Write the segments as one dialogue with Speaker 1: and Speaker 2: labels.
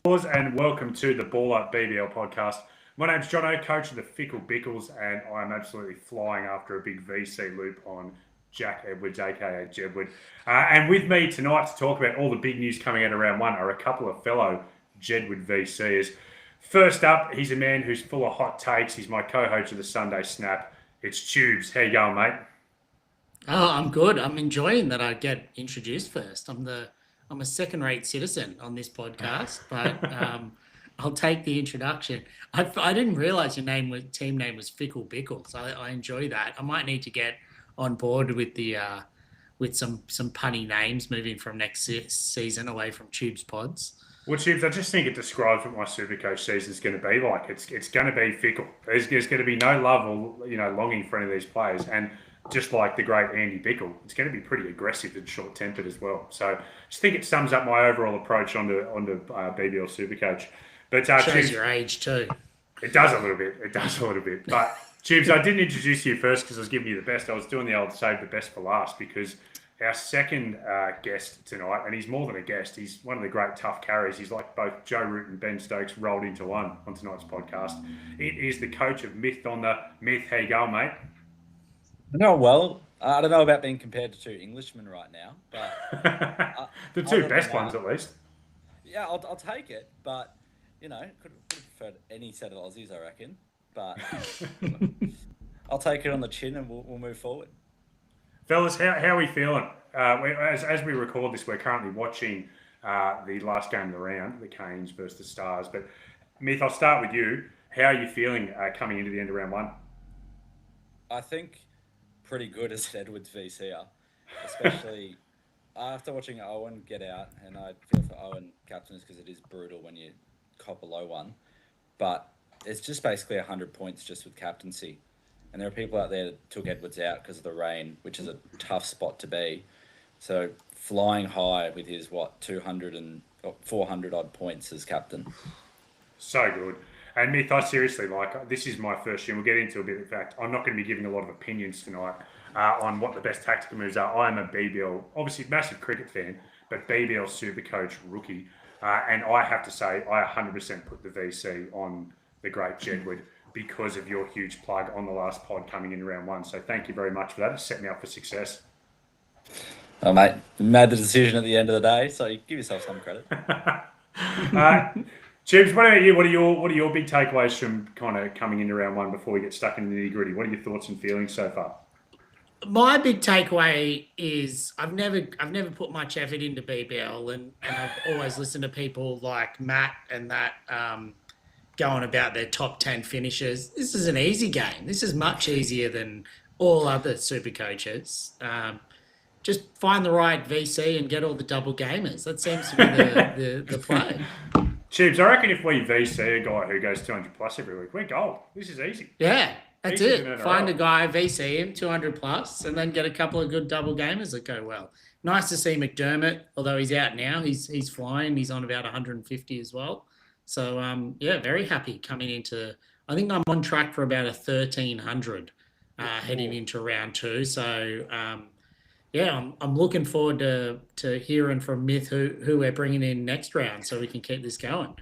Speaker 1: And welcome to the Ballr BBL podcast. My name's Jono, coach of the Fickle Bickles, and I'm absolutely flying after a big VC loop on Jack Edwards, aka Jedward. And with me tonight to talk about all the big news coming out of round one are a couple of fellow Jedward VCs. First up, he's a man who's full of hot takes. He's my co-host of the Sunday Snap. It's Tubes. How you going, mate?
Speaker 2: Oh, I'm good. I'm enjoying that I get introduced first. I'm a second-rate citizen on this podcast, but I'll take the introduction. I didn't realize your team name was Fickle Bickles. I enjoy that. I might need to get on board with the with some punny names moving from next season away from Tubes Pods.
Speaker 1: Well, Tubes, I just think it describes what my Supercoach season is going to be like. It's going to be fickle. There's going to be no love or longing for any of these players, and just like the great Andy Bickle, it's going to be pretty aggressive and short-tempered as well. So I just think it sums up my overall approach onto BBL SuperCoach. But
Speaker 2: shows your age too.
Speaker 1: It does a little bit. But Tubes, I didn't introduce you first because I was giving you the best. I was doing the old save the best for last because our second guest tonight, and he's more than a guest, he's one of the great tough carriers. He's like both Joe Root and Ben Stokes rolled into one on tonight's podcast. It is the coach of Myth on the Myth. How you going, mate?
Speaker 3: No, well, I don't know about being compared to two Englishmen right now, but
Speaker 1: the two best ones at least.
Speaker 3: Yeah, I'll take it, but could have preferred any set of Aussies, I reckon. But I'll take it on the chin, and we'll move forward.
Speaker 1: Fellas, how are we feeling? As we record this, we're currently watching the last game of the round, the Canes versus the Stars. But Myth, I'll start with you. How are you feeling coming into the end of round one?
Speaker 3: I think pretty good as Edwards VCR, especially after watching Owen get out, and I feel for Owen captains because it is brutal when you cop a low one, but it's just basically 100 points just with captaincy, and there are people out there that took Edwards out because of the rain, which is a tough spot to be. So flying high with his 200 and 400 odd points as captain.
Speaker 1: So good. And Myth, I seriously this is my first year. We'll get into a bit. In fact, I'm not going to be giving a lot of opinions tonight on what the best tactical moves are. I am a BBL, obviously massive cricket fan, but BBL SuperCoach rookie. And I have to say, I 100% put the VC on the great Jedward because of your huge plug on the last pod coming in round one. So thank you very much for that. It set me up for success.
Speaker 3: Oh, mate, you made the decision at the end of the day, so you give yourself some credit.
Speaker 1: Tubes, what about you? What are your big takeaways from kind of coming into round one before we get stuck into the nitty-gritty? What are your thoughts and feelings so far?
Speaker 2: My big takeaway is I've never put much effort into BBL, and I've always listened to people like Matt and that going about their top 10 finishes. This is an easy game. This is much easier than all other super coaches. Just find the right VC and get all the double gamers. That seems to be the play.
Speaker 1: Tubes, I reckon if we VC a guy who goes 200 plus every week, we're gold. This is easy.
Speaker 2: Yeah, that's it. Find a guy, VC him 200 plus, and then get a couple of good double gamers that go well. Nice to see McDermott, although he's out now. He's flying. He's on about 150 as well. So, very happy coming into – I think I'm on track for about a 1,300 heading into round two. So, I'm looking forward to hearing from Myth who we're bringing in next round so we can keep this going.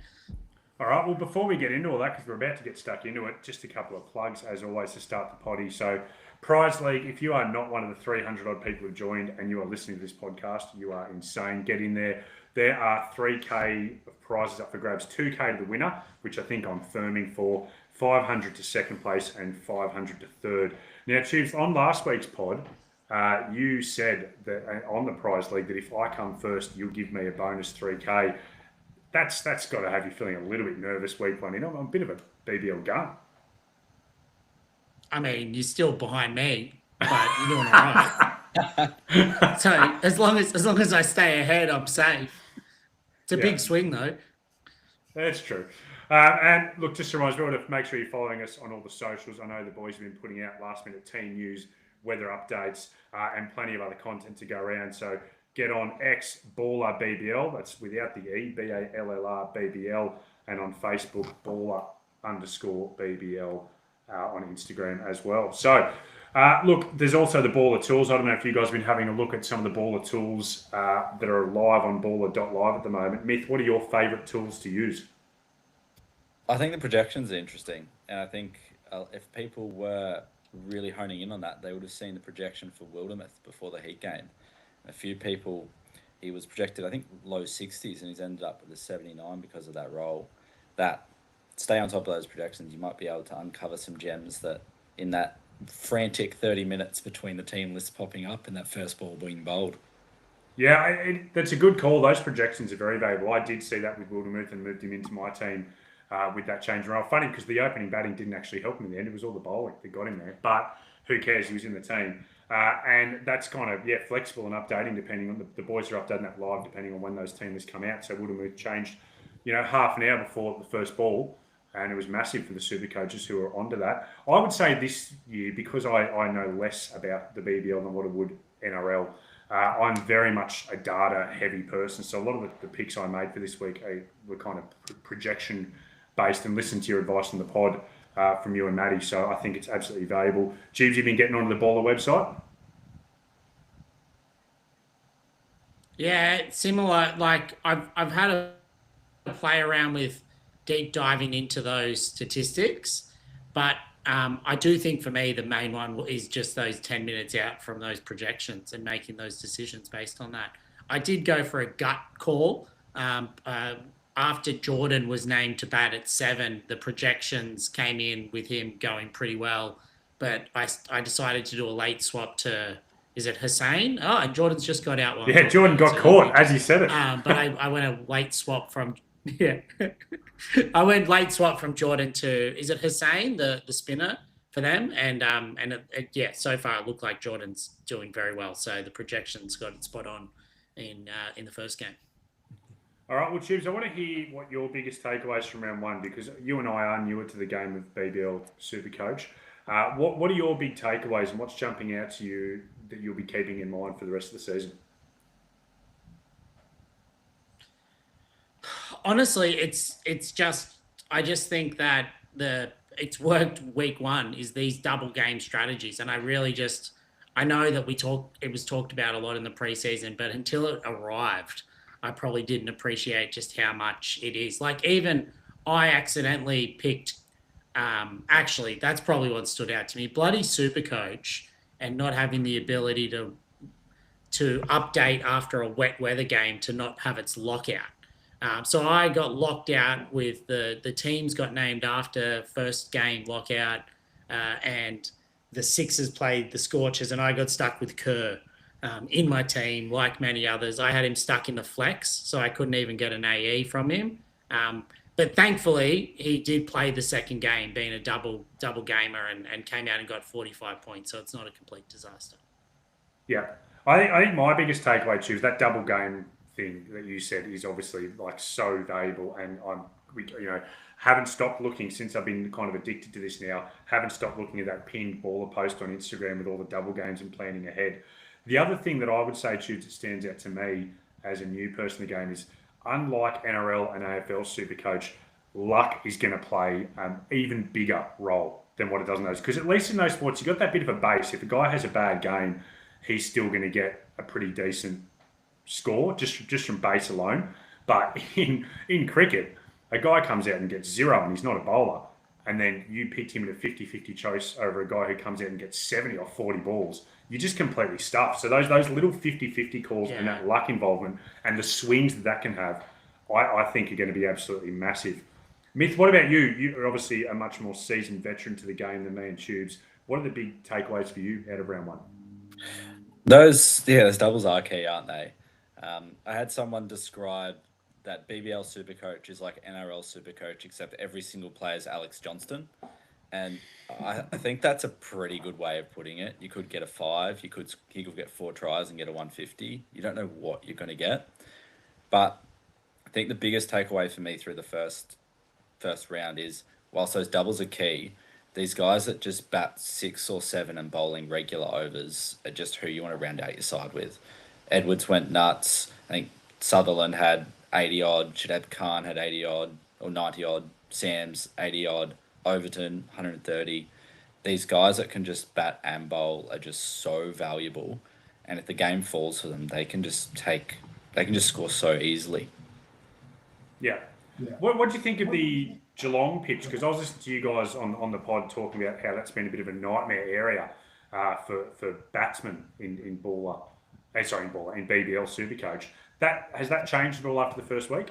Speaker 1: All right. Well, before we get into all that, because we're about to get stuck into it, just a couple of plugs, as always, to start the potty. So, Prize League, if you are not one of the 300-odd people who've joined and you are listening to this podcast, you are insane. Get in there. There are 3K of prizes up for grabs, 2K to the winner, which I think I'm firming for, 500 to second place and 500 to third. Now, Tubes, on last week's pod, you said that on the Prize League that if I come first, you'll give me a bonus 3K. That's got to have you feeling a little bit nervous week one in. I'm a bit of a BBL gun.
Speaker 2: I mean, you're still behind me, but you're doing all right. So as long as I stay ahead, I'm safe. It's a big swing, though.
Speaker 1: That's true. And look, just reminds me to make sure you're following us on all the socials. I know the boys have been putting out last-minute team news, weather updates, and plenty of other content to go around. So get on X Ballr BBL. That's without the E, BALLR BBL, and on Facebook Ballr_BBL. on Instagram as well. So, look, there's also the Ballr tools. I don't know if you guys have been having a look at some of the Ballr tools that are live on ballr.live at the moment. Myth, what are your favourite tools to use?
Speaker 3: I think the projections are interesting, and I think if people were really honing in on that, they would have seen the projection for Wildermuth before the Heat game. A few people, he was projected, I think, low 60s, and he's ended up with a 79 because of that role. That stay on top of those projections, you might be able to uncover some gems that in that frantic 30 minutes between the team lists popping up and that first ball being bowled.
Speaker 1: Yeah, that's a good call. Those projections are very valuable. I did see that with Wildermuth and moved him into my team with that change around. Funny because the opening batting didn't actually help him in the end. It was all the bowling that got him there. But who cares? He was in the team. And that's kind of, flexible and updating depending on the boys are updating that live depending on when those teams come out. So Wildermuth changed, half an hour before the first ball. And it was massive for the super coaches who are onto that. I would say this year, because I know less about the BBL than what I would NRL, I'm very much a data-heavy person. So a lot of the picks I made for this week were kind of projection-based, and listened to your advice on the pod from you and Maddie. So I think it's absolutely valuable. Jeeves, you've been getting onto the Ballr website?
Speaker 2: Yeah, similar. Like I've had a play around with deep diving into those statistics, but I do think for me the main one is just those 10 minutes out from those projections and making those decisions based on that. I did go for a gut call after Jordan was named to bat at 7. The projections came in with him going pretty well, but I decided to do a late swap to, is it Hussain? Oh, and Jordan's just got out one.
Speaker 1: Yeah, Jordan got caught as he said it.
Speaker 2: But I went a late swap from I went late swap from Jordan to, is it Hussain, the spinner for them, and so far it looked like Jordan's doing very well. So the projections got it spot on in the first game.
Speaker 1: All right, well, Chibs, I want to hear what your biggest takeaways from round one, because you and I are newer to the game of BBL SuperCoach. What are your big takeaways, and what's jumping out to you that you'll be keeping in mind for the rest of the season?
Speaker 2: Honestly, I just think that it's worked week one is these double game strategies, and I know that it was talked about a lot in the preseason, but until it arrived, I probably didn't appreciate just how much it is. Like, even I accidentally picked, actually, that's probably what stood out to me, bloody SuperCoach, and not having the ability to update after a wet weather game to not have its lockout. So I got locked out with the teams got named after first game lockout, and the Sixers played the Scorchers, and I got stuck with Kerr in my team, like many others. I had him stuck in the flex, so I couldn't even get an AE from him. But thankfully, he did play the second game, being a double gamer, and came out and got 45 points. So it's not a complete disaster.
Speaker 1: Yeah, I think my biggest takeaway too is that double game thing that you said is obviously like so valuable, and we haven't stopped looking since I've been kind of addicted to this now. Haven't stopped looking at that pinned Ballr post on Instagram with all the double games and planning ahead. The other thing that I would say, Tubes, that stands out to me as a new person in the game is, unlike NRL and AFL SuperCoach, luck is going to play an even bigger role than what it does in those. Because at least in those sports, you've got that bit of a base. If a guy has a bad game, he's still going to get a pretty decent score just from base alone. But in cricket, a guy comes out and gets 0 and he's not a bowler, and then you picked him in a 50-50 choice over a guy who comes out and gets 70 or 40 balls, you're just completely stuffed. So those little 50-50 calls and that luck involvement and the swings that can have, I think are going to be absolutely massive. Myth, what about you? You're obviously a much more seasoned veteran to the game than me and Tubes. What are the big takeaways for you out of round one?
Speaker 3: Those doubles are key, aren't they? I had someone describe that BBL SuperCoach is like NRL SuperCoach, except every single player is Alex Johnston. And I think that's a pretty good way of putting it. You could get a 5. He could get 4 tries and get a 150. You don't know what you're going to get. But I think the biggest takeaway for me through the first round is, whilst those doubles are key, these guys that just bat 6 or 7 and bowling regular overs are just who you want to round out your side with. Edwards went nuts. I think Sutherland had 80-odd. Shadab Khan had 80-odd or 90-odd. Sam's 80-odd. Overton, 130. these guys that can just bat and bowl are just so valuable. And if the game falls for them, they can just score so easily.
Speaker 1: Yeah. What do you think of the Geelong pitch? Because I was listening to you guys on the pod talking about how that's been a bit of a nightmare area for batsmen in Ballr. In BBL SuperCoach. Has that changed at all after the first week?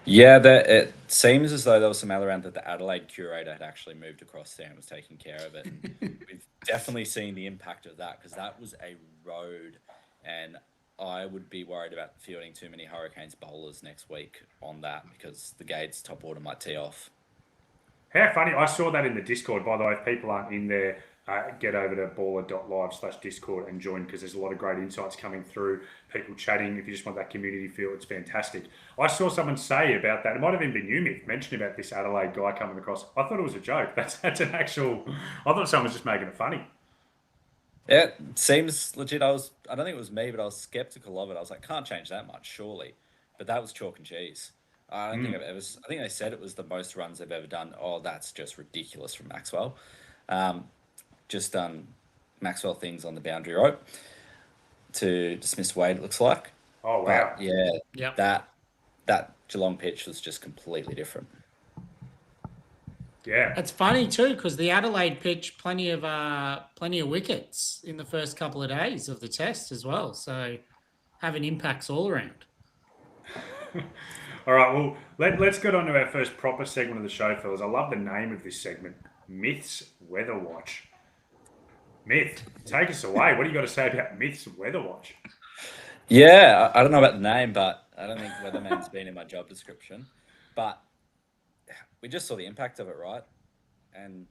Speaker 3: Yeah, it seems as though there was some mail around that the Adelaide curator had actually moved across there and was taking care of it. And we've definitely seen the impact of that, because that was a road, and I would be worried about fielding too many Hurricanes bowlers next week on that, because the Gates top order might tee off.
Speaker 1: How funny. I saw that in the Discord, by the way. If people aren't in there, get over to ballr.live/Discord and join, because there's a lot of great insights coming through, people chatting. If you just want that community feel, it's fantastic. I saw someone say about that, it might have even been you, Myth, mentioning about this Adelaide guy coming across. I thought it was a joke. That's an actual... I thought someone was just making it funny.
Speaker 3: Yeah, it seems legit. I don't think it was me, but I was skeptical of it. I was like, can't change that much, surely. But that was chalk and cheese. I don't think I think they said it was the most runs they've ever done. Oh, that's just ridiculous from Maxwell. Just done Maxwell things on the boundary rope to dismiss Wade, it looks like.
Speaker 1: Oh, wow.
Speaker 3: But yeah, that Geelong pitch was just completely different.
Speaker 1: Yeah.
Speaker 2: It's funny too, because the Adelaide pitch, plenty of wickets in the first couple of days of the test as well. So having impacts all around.
Speaker 1: All right, well, let's get on to our first proper segment of the show, fellas. I love the name of this segment, Myth's Weather Watch. Myth, take us away. What do you got to say about Myth's Weather Watch?
Speaker 3: Yeah, I don't know about the name, but I don't think weatherman's been in my job description. But we just saw the impact of it, right? And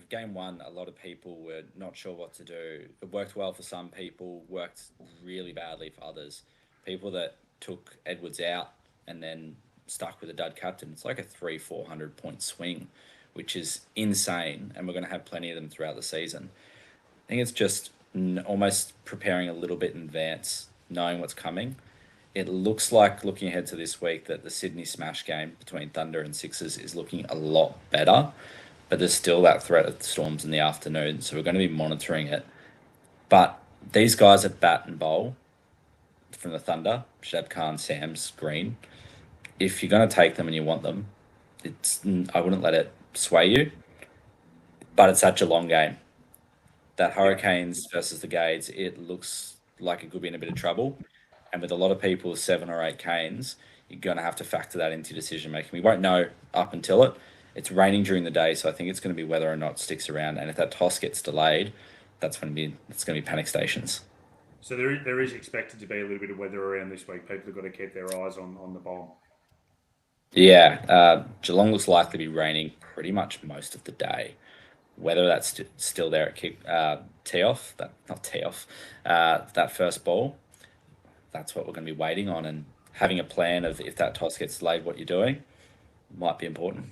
Speaker 3: game one, a lot of people were not sure what to do. It worked well for some people, worked really badly for others. People that took Edwards out and then stuck with a dud captain, it's like a 300-400 point swing, which is insane. And we're going to have plenty of them throughout the season. I think it's just almost preparing a little bit in advance, knowing what's coming. It looks like, looking ahead to this week, that the Sydney Smash game between Thunder and Sixers is looking a lot better, but there's still that threat of storms in the afternoon, so we're going to be monitoring it. But these guys at bat and bowl from the Thunder, Shab Khan, Sams, Green, if you're going to take them and you want them, I wouldn't let it sway you. But it's that Geelong game. That Hurricanes versus the Gades, it looks like it could be in a bit of trouble. And with a lot of people, 7 or 8 Canes, you're going to have to factor that into your decision making. We won't know up until it. It's raining during the day, so I think it's going to be whether or not it sticks around. And if that toss gets delayed, it's going to be panic stations.
Speaker 1: So there is expected to be a little bit of weather around this week. People have got to keep their eyes on the bowl.
Speaker 3: Yeah, Geelong looks likely to be raining pretty much most of the day. Whether that's still there at tee-off, that first ball, that's what we're going to be waiting on. And having a plan of if that toss gets delayed, what you're doing might be important.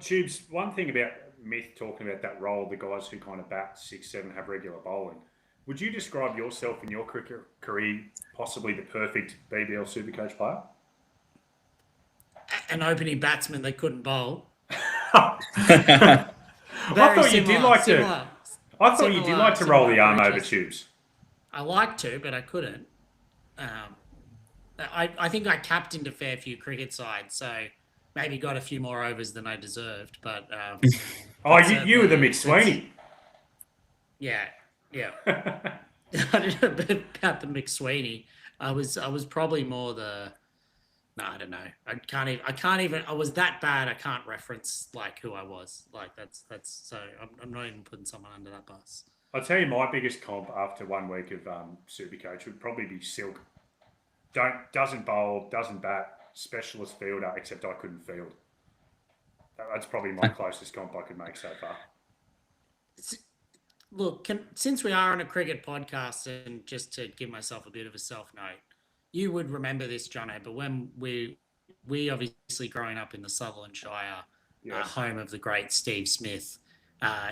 Speaker 1: Tubes, one thing about Myth talking about that role, the guys who kind of bat 6-7 have regular bowling. Would you describe yourself in your cricket career possibly the perfect BBL SuperCoach player?
Speaker 2: An opening batsman that couldn't bowl.
Speaker 1: I thought you did like to roll the arm over Tubes.
Speaker 2: I like to, but I couldn't. I think I captained a fair few cricket sides, so maybe got a few more overs than I deserved. But
Speaker 1: you were the McSweeney.
Speaker 2: Yeah. I don't know a bit about the McSweeney. I was probably more the. No, I don't know. I can't even. I was that bad. I can't reference like who I was. Like that's. So I'm not even putting someone under that bus.
Speaker 1: I'll tell you my biggest comp after 1 week of SuperCoach would probably be Silk. Doesn't bowl, doesn't bat, specialist fielder, except I couldn't field. That's probably my closest comp I could make so far.
Speaker 2: Look, since we are on a cricket podcast, and just to give myself a bit of a self note, you would remember this, Jono, but when we obviously growing up in the Sutherland Shire,
Speaker 1: yes.
Speaker 2: Home of the great Steve Smith,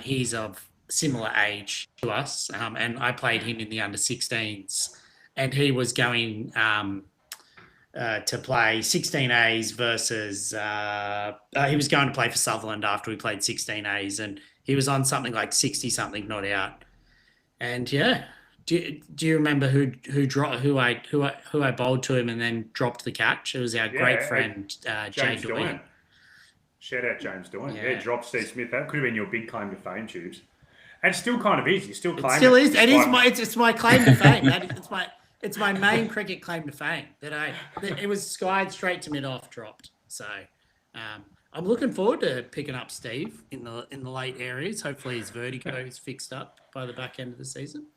Speaker 2: he's of similar age to us, and I played him in the under-16s, and he was going to play 16As versus he was going to play for Sutherland after we played 16As, and he was on something like 60 something not out. And yeah, do you remember who I bowled to him and then dropped the catch? It was our great friend
Speaker 1: James
Speaker 2: Jay
Speaker 1: Doyen. Shout out James Doyen. Yeah, dropped Steve Smith. That could have been your big claim to fame, Tubes. And still kind of is. You still claim it.
Speaker 2: Still is. It's my claim to fame. It's my main cricket claim to fame that it was skied straight to mid-off, dropped. So I'm looking forward to picking up Steve in the late areas. Hopefully his vertigo is fixed up by the back end of the season.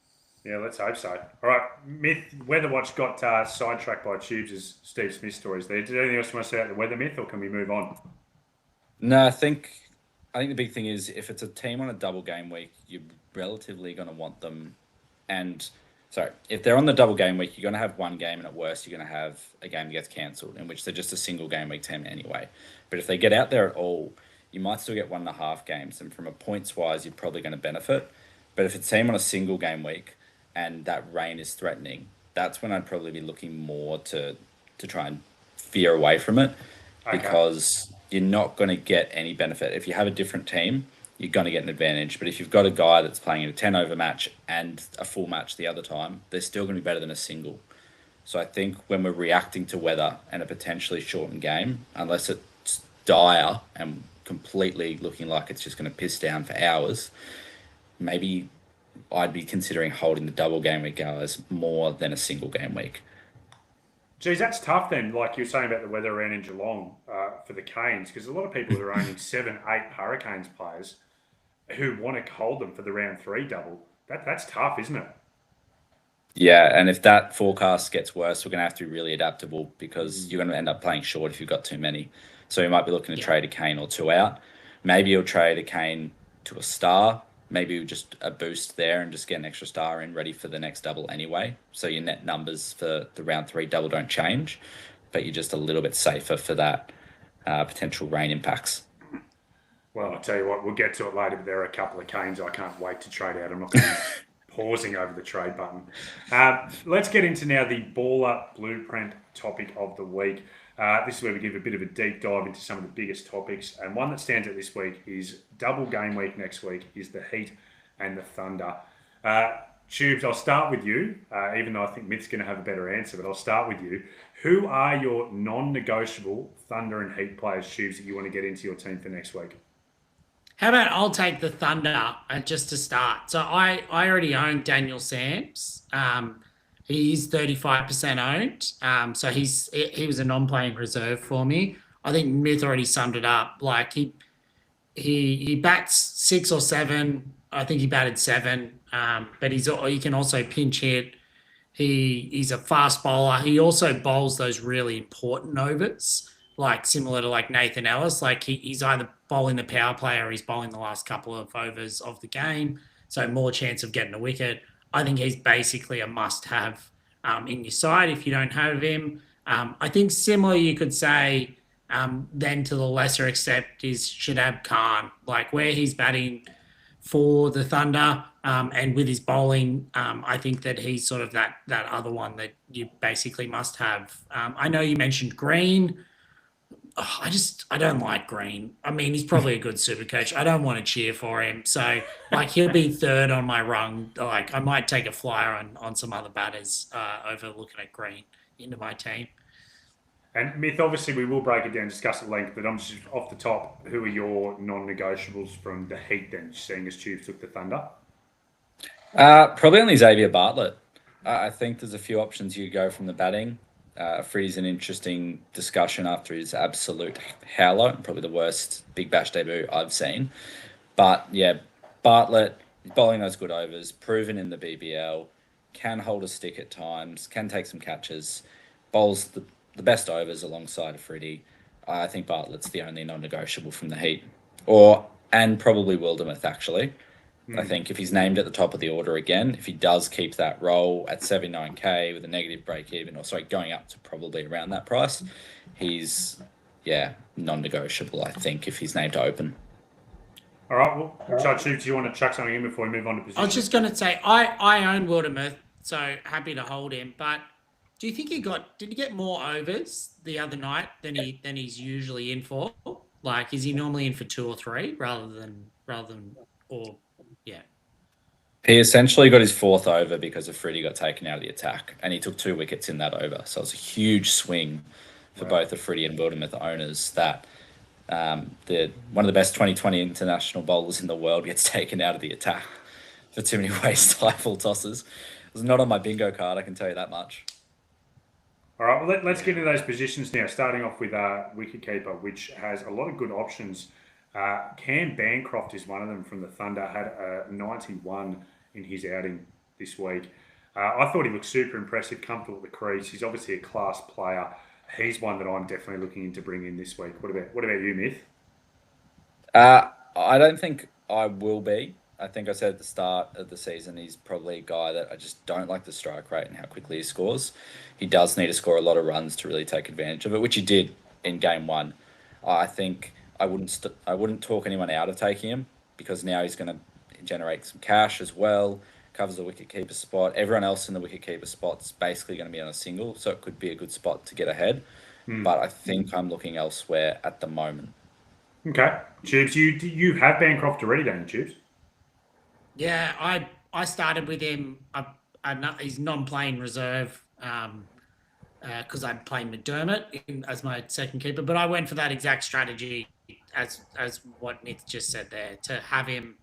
Speaker 1: Yeah, let's hope so. All right, myth. Weather Watch got sidetracked by Tubes' Steve Smith stories there. Did anything else you want to say about the weather myth, or can we move on?
Speaker 3: No, I think the big thing is if it's a team on a double game week, you're relatively going to want them. And if they're on the double game week, you're going to have one game, and at worst, you're going to have a game that gets cancelled, in which they're just a single game week team anyway. But if they get out there at all, you might still get 1.5 games, and from a points wise, you're probably going to benefit. But if it's a team on a single game week and that rain is threatening, that's when I'd probably be looking more to try and veer away from it, because you're not going to get any benefit. If you have a different team, you're going to get an advantage. But if you've got a guy that's playing in a 10-over match and a full match the other time, they're still going to be better than a single. So I think when we're reacting to weather and a potentially shortened game, unless it's dire and completely looking like it's just going to piss down for hours, maybe I'd be considering holding the double game week hours more than a single game week.
Speaker 1: Geez, that's tough then, like you were saying about the weather around in Geelong for the Canes, because a lot of people are owning 7, 8 Hurricanes players who want to hold them for the round 3 double. That's tough, isn't it?
Speaker 3: Yeah, and if that forecast gets worse, we're going to have to be really adaptable, because you're going to end up playing short if you've got too many. So you might be looking to trade a Kane or 2 out. Maybe you'll trade a Kane to a star. Maybe just a boost there and just get an extra star in ready for the next double anyway. So your net numbers for the round 3 double don't change, but you're just a little bit safer for that potential rain impacts.
Speaker 1: Well, I'll tell you what, we'll get to it later, but there are a couple of Canes I can't wait to trade out. I'm not going to be pausing over the trade button. Let's get into now the Ballr Blueprint topic of the week. This is where we give a bit of a deep dive into some of the biggest topics. And one that stands out this week is double game week next week is the Heat and the Thunder. Tubes, I'll start with you, even though I think Myth's going to have a better answer, but I'll start with you. Who are your non-negotiable Thunder and Heat players, Tubes, that you want to get into your team for next week?
Speaker 2: How about I'll take the Thunder just to start. So I already own Daniel Sams. He's 35% owned. So he was a non-playing reserve for me. I think Myth already summed it up. Like he bats 6 or 7. I think he batted 7. But he can also pinch hit. He's a fast bowler. He also bowls those really important overs, like similar to like Nathan Ellis. Like he's either bowling the power play or he's bowling the last couple of overs of the game. So more chance of getting a wicket. I think he's basically a must-have in your side if you don't have him. I think similar you could say then to the lesser extent is Shadab Khan, like where he's batting for the Thunder and with his bowling, I think that he's sort of that other one that you basically must have. I know you mentioned Green. I don't like Green. I mean, he's probably a good super coach. I don't want to cheer for him. So, like, he'll be third on my rung. Like, I might take a flyer on some other batters over looking at Green into my team.
Speaker 1: And Myth, obviously, we will break it down and discuss at length, but I'm just off the top, who are your non-negotiables from the Heat then, seeing as Tubes took the Thunder?
Speaker 3: Probably only Xavier Bartlett. I think there's a few options you go from the batting. Freddie's an interesting discussion after his absolute howler, and probably the worst Big Bash debut I've seen. But yeah, Bartlett, bowling those good overs, proven in the BBL, can hold a stick at times, can take some catches, bowls the best overs alongside of Freddie. I think Bartlett's the only non-negotiable from the Heat. And probably Wildermuth, actually. I think if he's named at the top of the order again, if he does keep that role at 79k with a negative break-even, going up to probably around that price, he's, non-negotiable, I think, if he's named to open.
Speaker 1: All right, well, Judge, do you want to chuck something in before we move on to position?
Speaker 2: I was just going to say, I own Wildermuth, so happy to hold him, but Do you think did he get more overs the other night than he's usually in for? Like, is he normally in for 2 or 3 rather than yeah?
Speaker 3: He essentially got his 4th over because a Freddie got taken out of the attack, and he took 2 wickets in that over. So it's a huge swing for both the Freddie and Wildermuth owners that one of the best 2020 international bowlers in the world gets taken out of the attack for too many waste full tosses. It was not on my bingo card, I can tell you that much.
Speaker 1: All right, well, let's get into those positions now, starting off with Wicketkeeper, which has a lot of good options. Cam Bancroft is one of them from the Thunder, had a 91 in his outing this week. I thought he looked super impressive, comfortable at the crease. He's obviously a class player. He's one that I'm definitely looking into bringing in this week. What about you, Myth?
Speaker 3: I don't think I will be. I think I said at the start of the season, he's probably a guy that I just don't like the strike rate and how quickly he scores. He does need to score a lot of runs to really take advantage of it, which he did in game 1. I think I wouldn't talk anyone out of taking him because now he's going to generate some cash as well, covers the wicketkeeper spot. Everyone else in the wicketkeeper spot's basically going to be on a single, so it could be a good spot to get ahead. But I think I'm looking elsewhere at the moment.
Speaker 1: Okay. Tubes, you have Bancroft already, don't you, Tubes?
Speaker 2: Yeah, I started with him. He's non-playing reserve because I'm playing McDermott as my second keeper. But I went for that exact strategy as what Nick just said there, to have him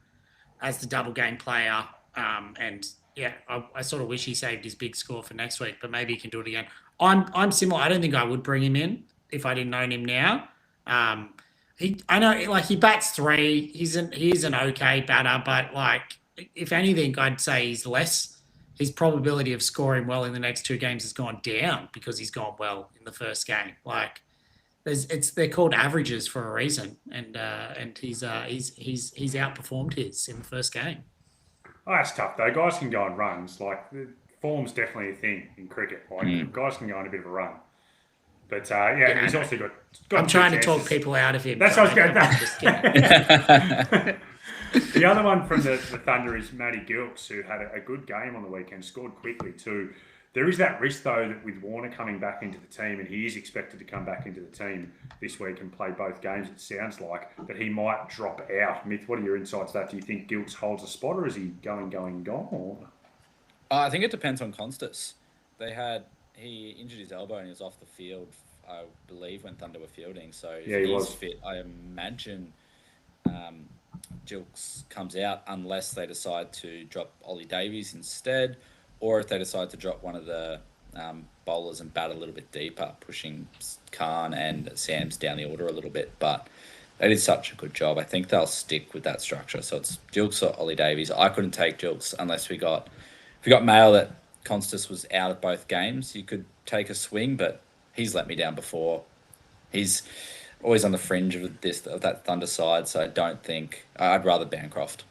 Speaker 2: as the double game player. And yeah, I sort of wish he saved his big score for next week, but maybe he can do it again. I'm similar. I don't think I would bring him in if I didn't own him now. I know, like, he bats 3. He's an okay batter, but like, if anything, I'd say his probability of scoring well in the next 2 games has gone down because he's gone well in the first game. Like, they're called averages for a reason, and he's outperformed his in the first game.
Speaker 1: Oh, that's tough though. Guys can go on runs. Like, form's definitely a thing in cricket. Like, guys can go on a bit of a run. But he's also got
Speaker 2: I'm trying to talk people out of him.
Speaker 1: That's what I was going. The other one from the Thunder is Matty Gilkes, who had a good game on the weekend, scored quickly too. There is that risk though that with Warner coming back into the team, and he is expected to come back into the team this week and play both games, it sounds like, that he might drop out. Myth, what are your insights to that? Do you think Gilkes holds a spot, or is he gone? Or?
Speaker 3: I think it depends on Constas. He injured his elbow and he was off the field, I believe, when Thunder were fielding. So if he was fit, I imagine Gilkes comes out unless they decide to drop Ollie Davies instead, or if they decide to drop one of the bowlers and bat a little bit deeper, pushing Khan and Sams down the order a little bit. But they did such a good job. I think they'll stick with that structure. So it's Gilkes or Ollie Davies. I couldn't take Gilkes unless we got mail that Constas was out of both games. You could take a swing, but he's let me down before. He's always on the fringe of that Thunder side, so I don't think I'd rather Bancroft.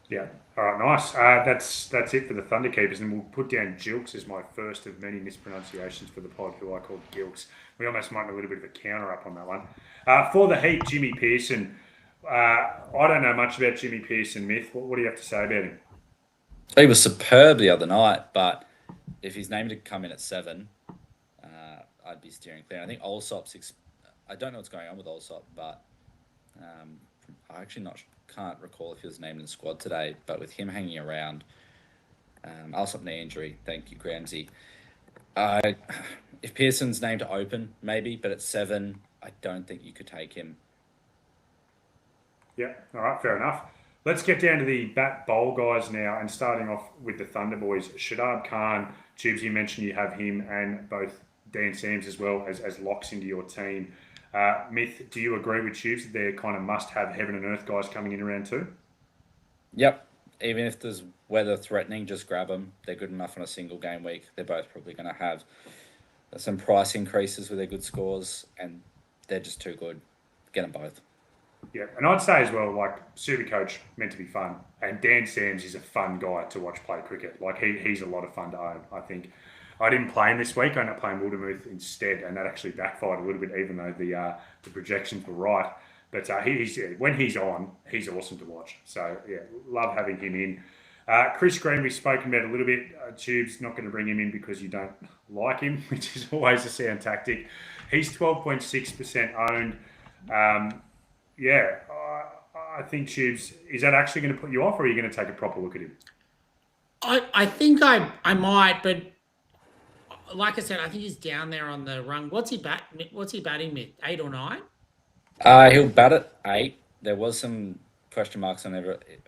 Speaker 1: Yeah. All right, nice. That's it for the Thunder keepers, and we'll put down Gilkes as my first of many mispronunciations for the pod, who I called Gilkes. We almost might have a little bit of a counter up on that one. For the Heat, Jimmy Pearson. I don't know much about Jimmy Pearson, Myth. What do you have to say about him?
Speaker 3: He was superb the other night, but if his name had come in at 7, I'd be steering clear. I think Allsop's. I don't know what's going on with Allsop, but I actually can't recall if he was named in the squad today. But with him hanging around, Allsop knee injury. Thank you, Gramsy. If Pearson's named to open, maybe, but at 7, I don't think you could take him.
Speaker 1: Yeah. All right. Fair enough. Let's get down to the bat bowl guys now, and starting off with the Thunder boys. Shadab Khan, Tubes, you mentioned you have him and both Dan Sams as well as locks into your team. Myth, do you agree with Tubes that they're kind of must-have heaven and earth guys coming in around 2?
Speaker 3: Yep. Even if there's weather threatening, just grab them. They're good enough on a single game week. They're both probably going to have some price increases with their good scores, and they're just too good. Get them both.
Speaker 1: Yeah, and I'd say as well, like, SuperCoach meant to be fun, and Dan Sams is a fun guy to watch play cricket. Like, he's a lot of fun to own, I think. I didn't play him this week. I ended up playing Wildermuth instead, and that actually backfired a little bit, even though the projections were right. But when he's on, he's awesome to watch. So, yeah, love having him in. Chris Green, we've spoken about a little bit. Tube's not going to bring him in because you don't like him, which is always a sound tactic. He's 12.6% owned. I think Tubes, is that actually going to put you off, or are you going to take a proper look at him?
Speaker 2: I think I might, but like I said, I think he's down there on the rung. What's he batting with? 8 or 9?
Speaker 3: He'll bat at 8. There was some question marks on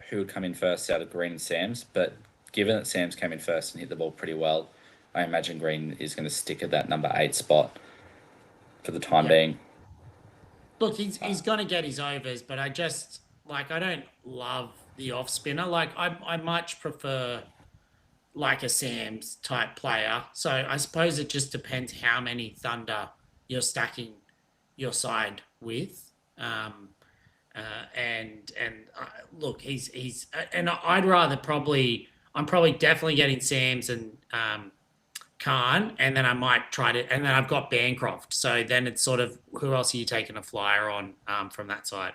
Speaker 3: who would come in first out of Green and Sam's, but given that Sam's came in first and hit the ball pretty well, I imagine Green is going to stick at that number 8 spot for the time being.
Speaker 2: Look, he's going to get his overs, but I don't love the off spinner. Like I much prefer like a Sam's type player. So I suppose it just depends how many Thunder you're stacking your side with. Look, he's and I'm probably definitely getting Sam's and Khan, and then I might try to, and then I've got Bancroft. So then it's sort of, who else are you taking a flyer on from that side?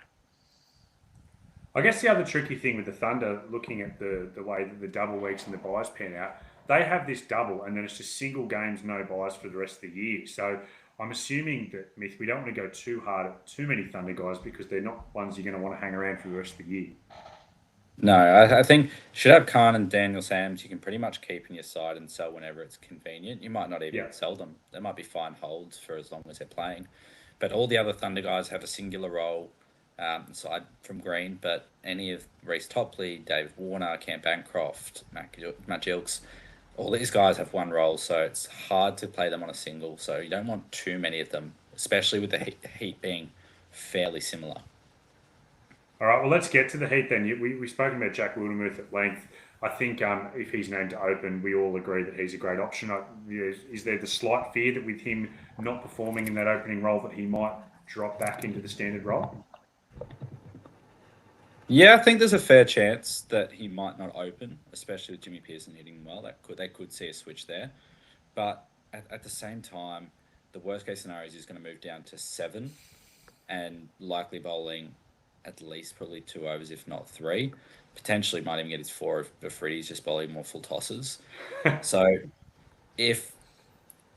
Speaker 1: I guess the other tricky thing with the Thunder, looking at the way that the double weeks and the buys pan out, they have this double, and then it's just single games, no buys for the rest of the year. So I'm assuming that, Myth, we don't want to go too hard at too many Thunder guys because they're not ones you're going to want to hang around for the rest of the year.
Speaker 3: No, I think you should have Khan and Daniel Sams. You can pretty much keep in your side and sell whenever it's convenient. You might not even sell them. They might be fine holds for as long as they're playing. But all the other Thunder guys have a singular role aside from Green. But any of Reece Topley, Dave Warner, Cam Bancroft, Matt Gilks, all these guys have one role. So it's hard to play them on a single. So you don't want too many of them, especially with the heat being fairly similar.
Speaker 1: All right, well, let's get to the heat then. We've spoken about Jack Wildermuth at length. I think if he's named to open, we all agree that he's a great option. Is there the slight fear that with him not performing in that opening role that he might drop back into the standard role?
Speaker 3: Yeah, I think there's a fair chance that he might not open, especially with Jimmy Pearson hitting well. They could see a switch there. But at the same time, the worst case scenario is he's going to move down to 7 and likely bowling at least probably 2 overs, if not 3. Potentially might even get his 4 if Freddie's just bowling more full tosses. So if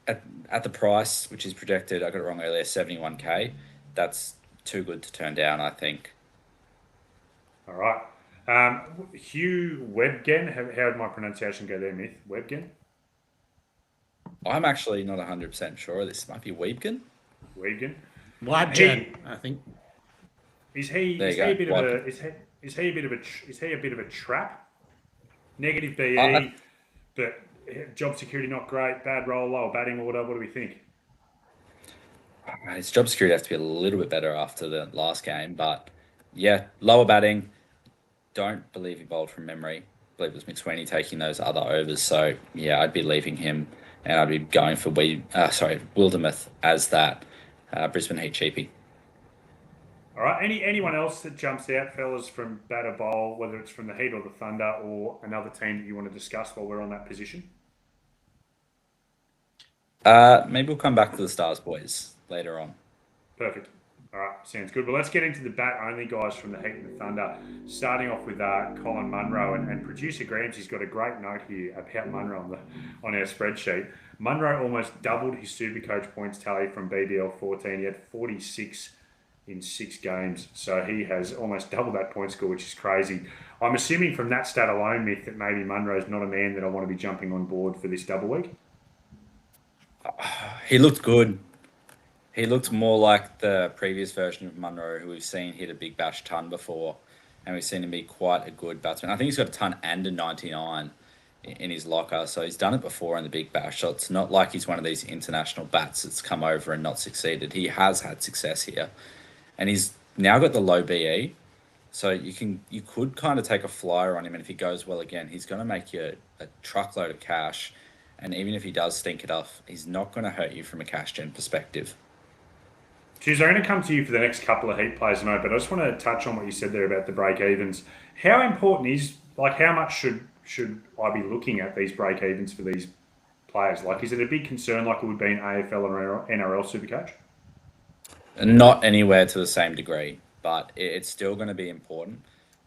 Speaker 3: at the price, which is projected, I got it wrong earlier, 71k, that's too good to turn down, I think.
Speaker 1: All right. Hugh Webgen, how did my pronunciation go there, Myth? Webgen?
Speaker 3: I'm actually not 100% sure. This might be Weebgen.
Speaker 1: Webgen,
Speaker 2: I think.
Speaker 1: Is he a bit of a trap? Negative BE, but job security not great, bad roll, lower batting order. What do we think?
Speaker 3: His job security has to be a little bit better after the last game, but yeah, lower batting. Don't believe he bowled from memory. I believe it was McSweeney taking those other overs. So yeah, I'd be leaving him, and I'd be going for Wildermuth as that Brisbane Heat cheapie.
Speaker 1: All right. Anyone else that jumps out, fellas, from bat or bowl, whether it's from the Heat or the Thunder or another team that you want to discuss while we're on that position?
Speaker 3: Maybe we'll come back to the Stars boys later on.
Speaker 1: Perfect. All right, sounds good. Well, let's get into the bat-only guys from the Heat and the Thunder, starting off with Colin Munro. And producer Grams, he's got a great note here about Munro on our spreadsheet. Munro almost doubled his SuperCoach points tally from BBL 14. He had 46 in 6 games. So he has almost doubled that point score, which is crazy. I'm assuming from that stat alone, Myth, that maybe Munro's not a man that I want to be jumping on board for this double week.
Speaker 3: He looked good. He looked more like the previous version of Munro, who we've seen hit a big bash ton before, and we've seen him be quite a good batsman. I think he's got a ton and a 99 in his locker, so he's done it before in the big bash. So it's not like he's one of these international bats that's come over and not succeeded. He has had success here, and he's now got the low BE, so you could kind of take a flyer on him, and if he goes well again, he's going to make you a truckload of cash, and even if he does stink it off, he's not going to hurt you from a cash gen perspective.
Speaker 1: Cheers, I'm going to come to you for the next couple of Heat players tonight, but I just want to touch on what you said there about the break-evens. How important is, how much should I be looking at these break-evens for these players? Is it a big concern like it would be in AFL or NRL Supercoach?
Speaker 3: Not anywhere to the same degree, but it's still going to be important.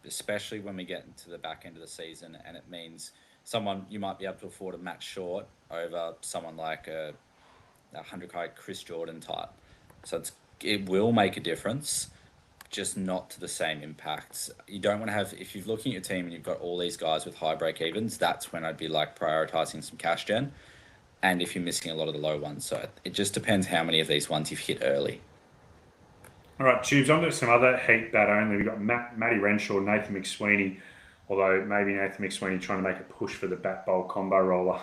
Speaker 3: especially when we get into the back end of the season, and it means someone you might be able to afford a match short over someone like a 100k Chris Jordan type. So it will make a difference, just not to the same impacts. You don't want to have, if you're looking at your team and you've got all these guys with high break evens, that's when I'd be like prioritizing some cash gen. And if you're missing a lot of the low ones. So it just depends how many of these ones you've hit early.
Speaker 1: All right, Tubes, on to some other heat bat only. We've got Matty Renshaw, Nathan McSweeney, although maybe Nathan McSweeney trying to make a push for the bat bowl combo roller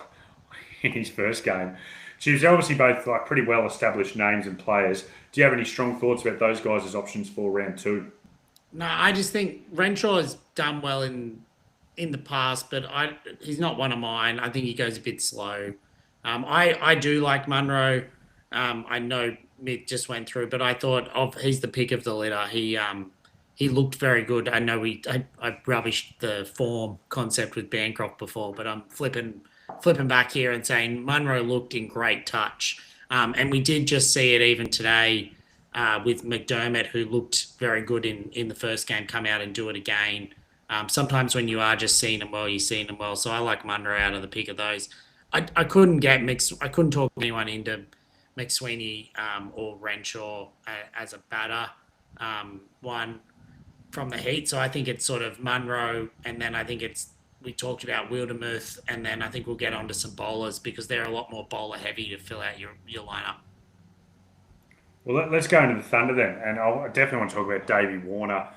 Speaker 1: in his first game. Tubes, they're obviously both like pretty well established names and players. Do you have any strong thoughts about those guys as options for round 2?
Speaker 2: No, I just think Renshaw has done well in the past, but he's not one of mine. I think he goes a bit slow. I do like Munro. I know Mick just went through, but I thought he's the pick of the litter. He looked very good. I know I rubbished the form concept with Bancroft before, but I'm flipping back here and saying Munro looked in great touch. And we did just see it even today with McDermott, who looked very good in the first game, come out and do it again. Sometimes when you are just seeing them well, you're seeing them well. So I like Munro out of the pick of those. I couldn't talk anyone into McSweeney or Renshaw as a batter one from the heat. So I think it's sort of Munro, and then I think we talked about Wildermuth, and then I think we'll get onto some bowlers because they're a lot more bowler heavy to fill out your lineup.
Speaker 1: Well, let's go into the Thunder then, and I definitely want to talk about Davey Warner.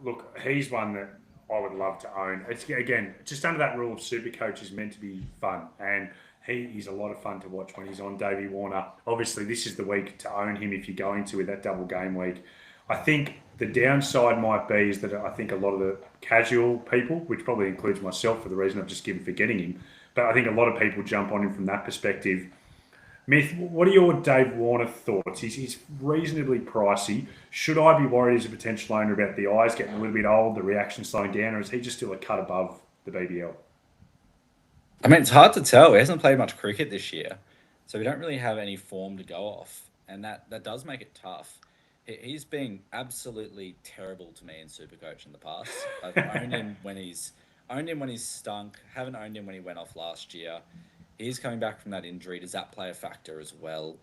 Speaker 1: Look, he's one that I would love to own. It's, again, just under that rule of SuperCoach is meant to be fun, and he is a lot of fun to watch when he's on. Davey Warner, obviously this is the week to own him if you're going to with that double game week. I think the downside might be is that I think a lot of the casual people, which probably includes myself for the reason I've just given for getting him, but I think a lot of people jump on him from that perspective. Myth, what are your Dave Warner thoughts? He's reasonably pricey. Should I be worried as a potential owner about the eyes getting a little bit old, the reaction slowing down, or is he just still a cut above the BBL?
Speaker 3: I mean, it's hard to tell. He hasn't played much cricket this year, so we don't really have any form to go off, and that does make it tough. He's been absolutely terrible to me in SuperCoach in the past. I've owned him when he's stunk. Haven't owned him when he went off last year. He's coming back from that injury. Does that play a factor as well?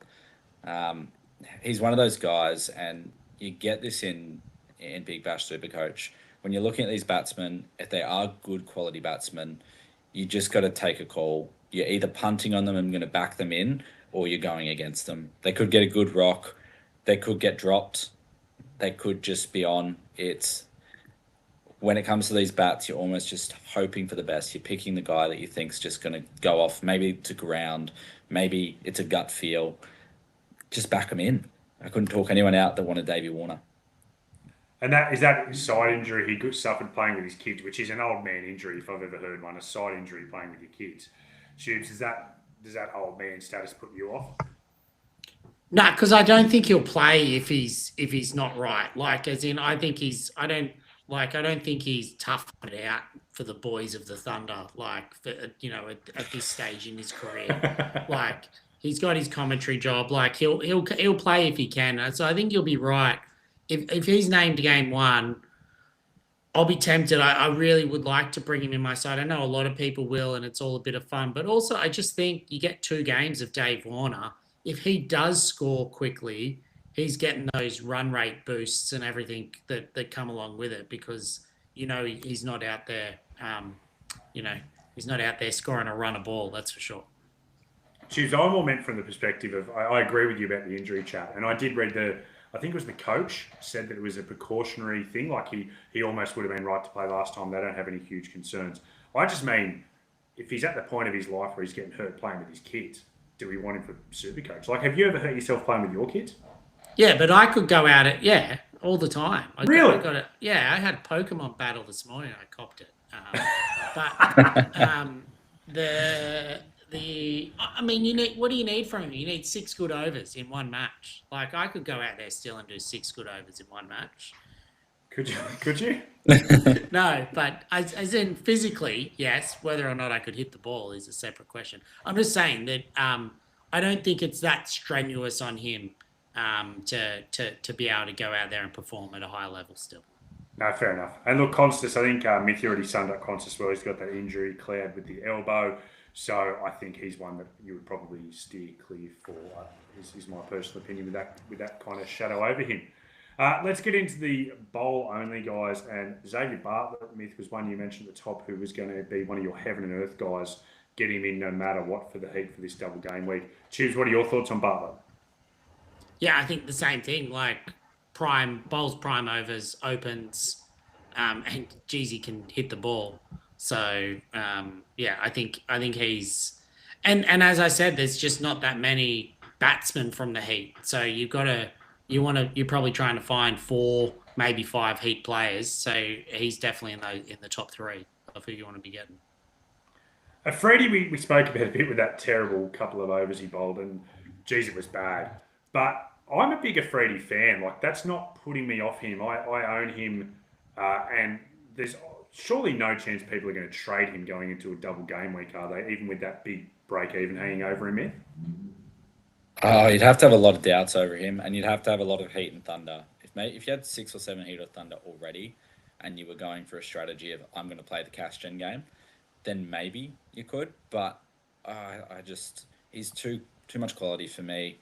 Speaker 3: He's one of those guys, and you get this in Big Bash SuperCoach. When you're looking at these batsmen, if they are good quality batsmen, you just got to take a call. You're either punting on them and going to back them in, or you're going against them. They could get a good rock. They could get dropped. They could just be on. When it comes to these bats, you're almost just hoping for the best. You're picking the guy that you think's just going to go off, maybe to ground, maybe it's a gut feel. Just back them in. I couldn't talk anyone out that wanted Davey Warner.
Speaker 1: And is that side injury he suffered playing with his kids, which is an old man injury if I've ever heard one, a side injury playing with your kids. Tubes, does that old man status put you off?
Speaker 2: No, because I don't think he'll play if he's not right. Like, as in, I don't think he's toughed it out for the boys of the Thunder. Like, at this stage in his career, like he's got his commentary job. Like he'll play if he can. So I think you'll be right. If he's named game 1, I'll be tempted. I really would like to bring him in my side. I know a lot of people will, and it's all a bit of fun. But also, I just think you get 2 games of Dave Warner. If he does score quickly, he's getting those run rate boosts and everything that come along with it because, he's not out there, he's not out there scoring a run a ball, that's for sure.
Speaker 1: Tubes, I'm more meant from the perspective of, I agree with you about the injury chat. And I did read I think it was the coach said that it was a precautionary thing. Like he almost would have been right to play last time. They don't have any huge concerns. I just mean, if he's at the point of his life where he's getting hurt playing with his kids, do we want him for SuperCoach? Like, have you ever hurt yourself playing with your kids?
Speaker 2: Yeah, but I could go at it, all the time.
Speaker 1: Really?
Speaker 2: I got it. Yeah, I had Pokemon Battle this morning. I copped it. What do you need from him? You need 6 good overs in one match. Like, I could go out there still and do 6 good overs in one match.
Speaker 1: Could you?
Speaker 2: No, but as in physically, yes. Whether or not I could hit the ball is a separate question. I'm just saying that I don't think it's that strenuous on him to be able to go out there and perform at a high level still.
Speaker 1: No, fair enough. And look, Constas, I think Mithy already summed up Constas well. He's got that injury cloud with the elbow. So I think he's one that you would probably steer clear for. Is my personal opinion with that kind of shadow over him. Let's get into the bowl only guys. And Xavier Bartlett, Myth, was one you mentioned at the top, who was going to be one of your heaven and earth guys. Get him in no matter what for the heat for this double game week. Tubes, what are your thoughts on Bartlett?
Speaker 2: Yeah, I think the same thing. Like bowls prime overs, opens, and Jeezy can hit the ball. So yeah, I think he's and as I said, there's just not that many batsmen from the heat. So you're probably trying to find 4, maybe 5 heat players. So he's definitely in the top 3 of who you want to be getting.
Speaker 1: Freddie, we spoke about a bit with that terrible couple of overs he bowled, and geez, it was bad. But I'm a bigger Freddie fan. Like, that's not putting me off him. I own him, and there's surely no chance people are going to trade him going into a double game week, are they? Even with that big break even hanging over him there?
Speaker 3: You'd have to have a lot of doubts over him, and you'd have to have a lot of heat and thunder. If you had 6 or 7 heat or thunder already, and you were going for a strategy of I'm going to play the cash gen game, then maybe you could. But he's too much quality for me.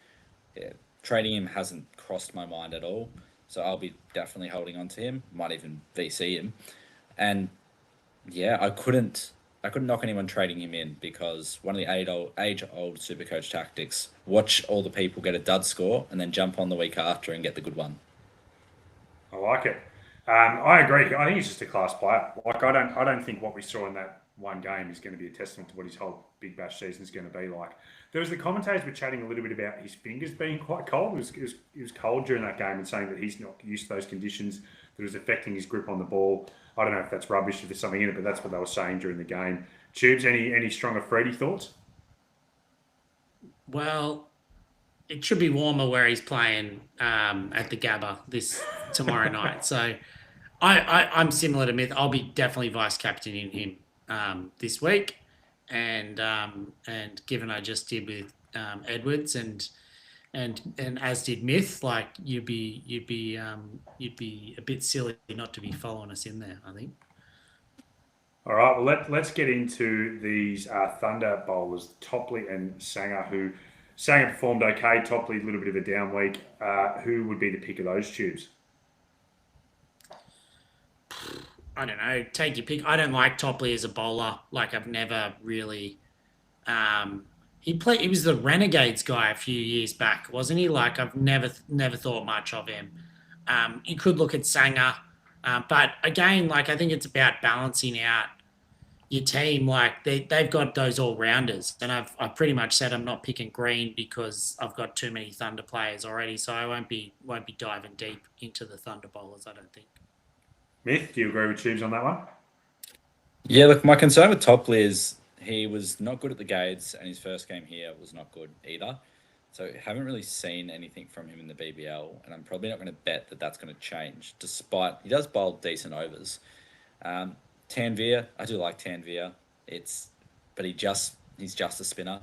Speaker 3: Yeah, trading him hasn't crossed my mind at all, so I'll be definitely holding on to him. Might even VC him, and yeah, I couldn't knock anyone trading him in because one of the age-old SuperCoach tactics: watch all the people get a dud score and then jump on the week after and get the good one.
Speaker 1: I like it. I agree. I think he's just a class player. Like, I don't think what we saw in that one game is going to be a testament to what his whole Big Bash season is going to be like. There was the commentators were chatting a little bit about his fingers being quite cold. It was cold during that game and saying that he's not used to those conditions, that it was affecting his grip on the ball. I don't know if that's rubbish, if there's something in it, but that's what they were saying during the game. Tubes, any stronger Freddie thoughts?
Speaker 2: Well, it should be warmer where he's playing at the Gabba tomorrow night. So I'm similar to Myth. I'll be definitely vice captaining him this week, and given I just did with Edwards and as did Myth, like you'd be a bit silly not to be following us in there, I think.
Speaker 1: All right, well let's get into these Thunder bowlers, Topley and Sanger, who Sanger performed okay. Topley a little bit of a down week. Who would be the pick of those Tubes?
Speaker 2: I don't know. Take your pick. I don't like Topley as a bowler. Like, I've never really. He was the Renegades guy a few years back, wasn't he? Like, I've never thought much of him. You could look at Sanger, but again, like, I think it's about balancing out your team. Like, they've got those all rounders, and I've pretty much said I'm not picking Green because I've got too many Thunder players already, so I won't be diving deep into the Thunder bowlers, I don't think.
Speaker 1: Myth, do you agree with Tubes on that one?
Speaker 3: Yeah, look, my concern with Topley is he was not good at the Gades, and his first game here was not good either. So haven't really seen anything from him in the BBL, and I'm probably not going to bet that that's going to change, despite he does bowl decent overs. Tanvir, I do like Tanvir. But he's just a spinner.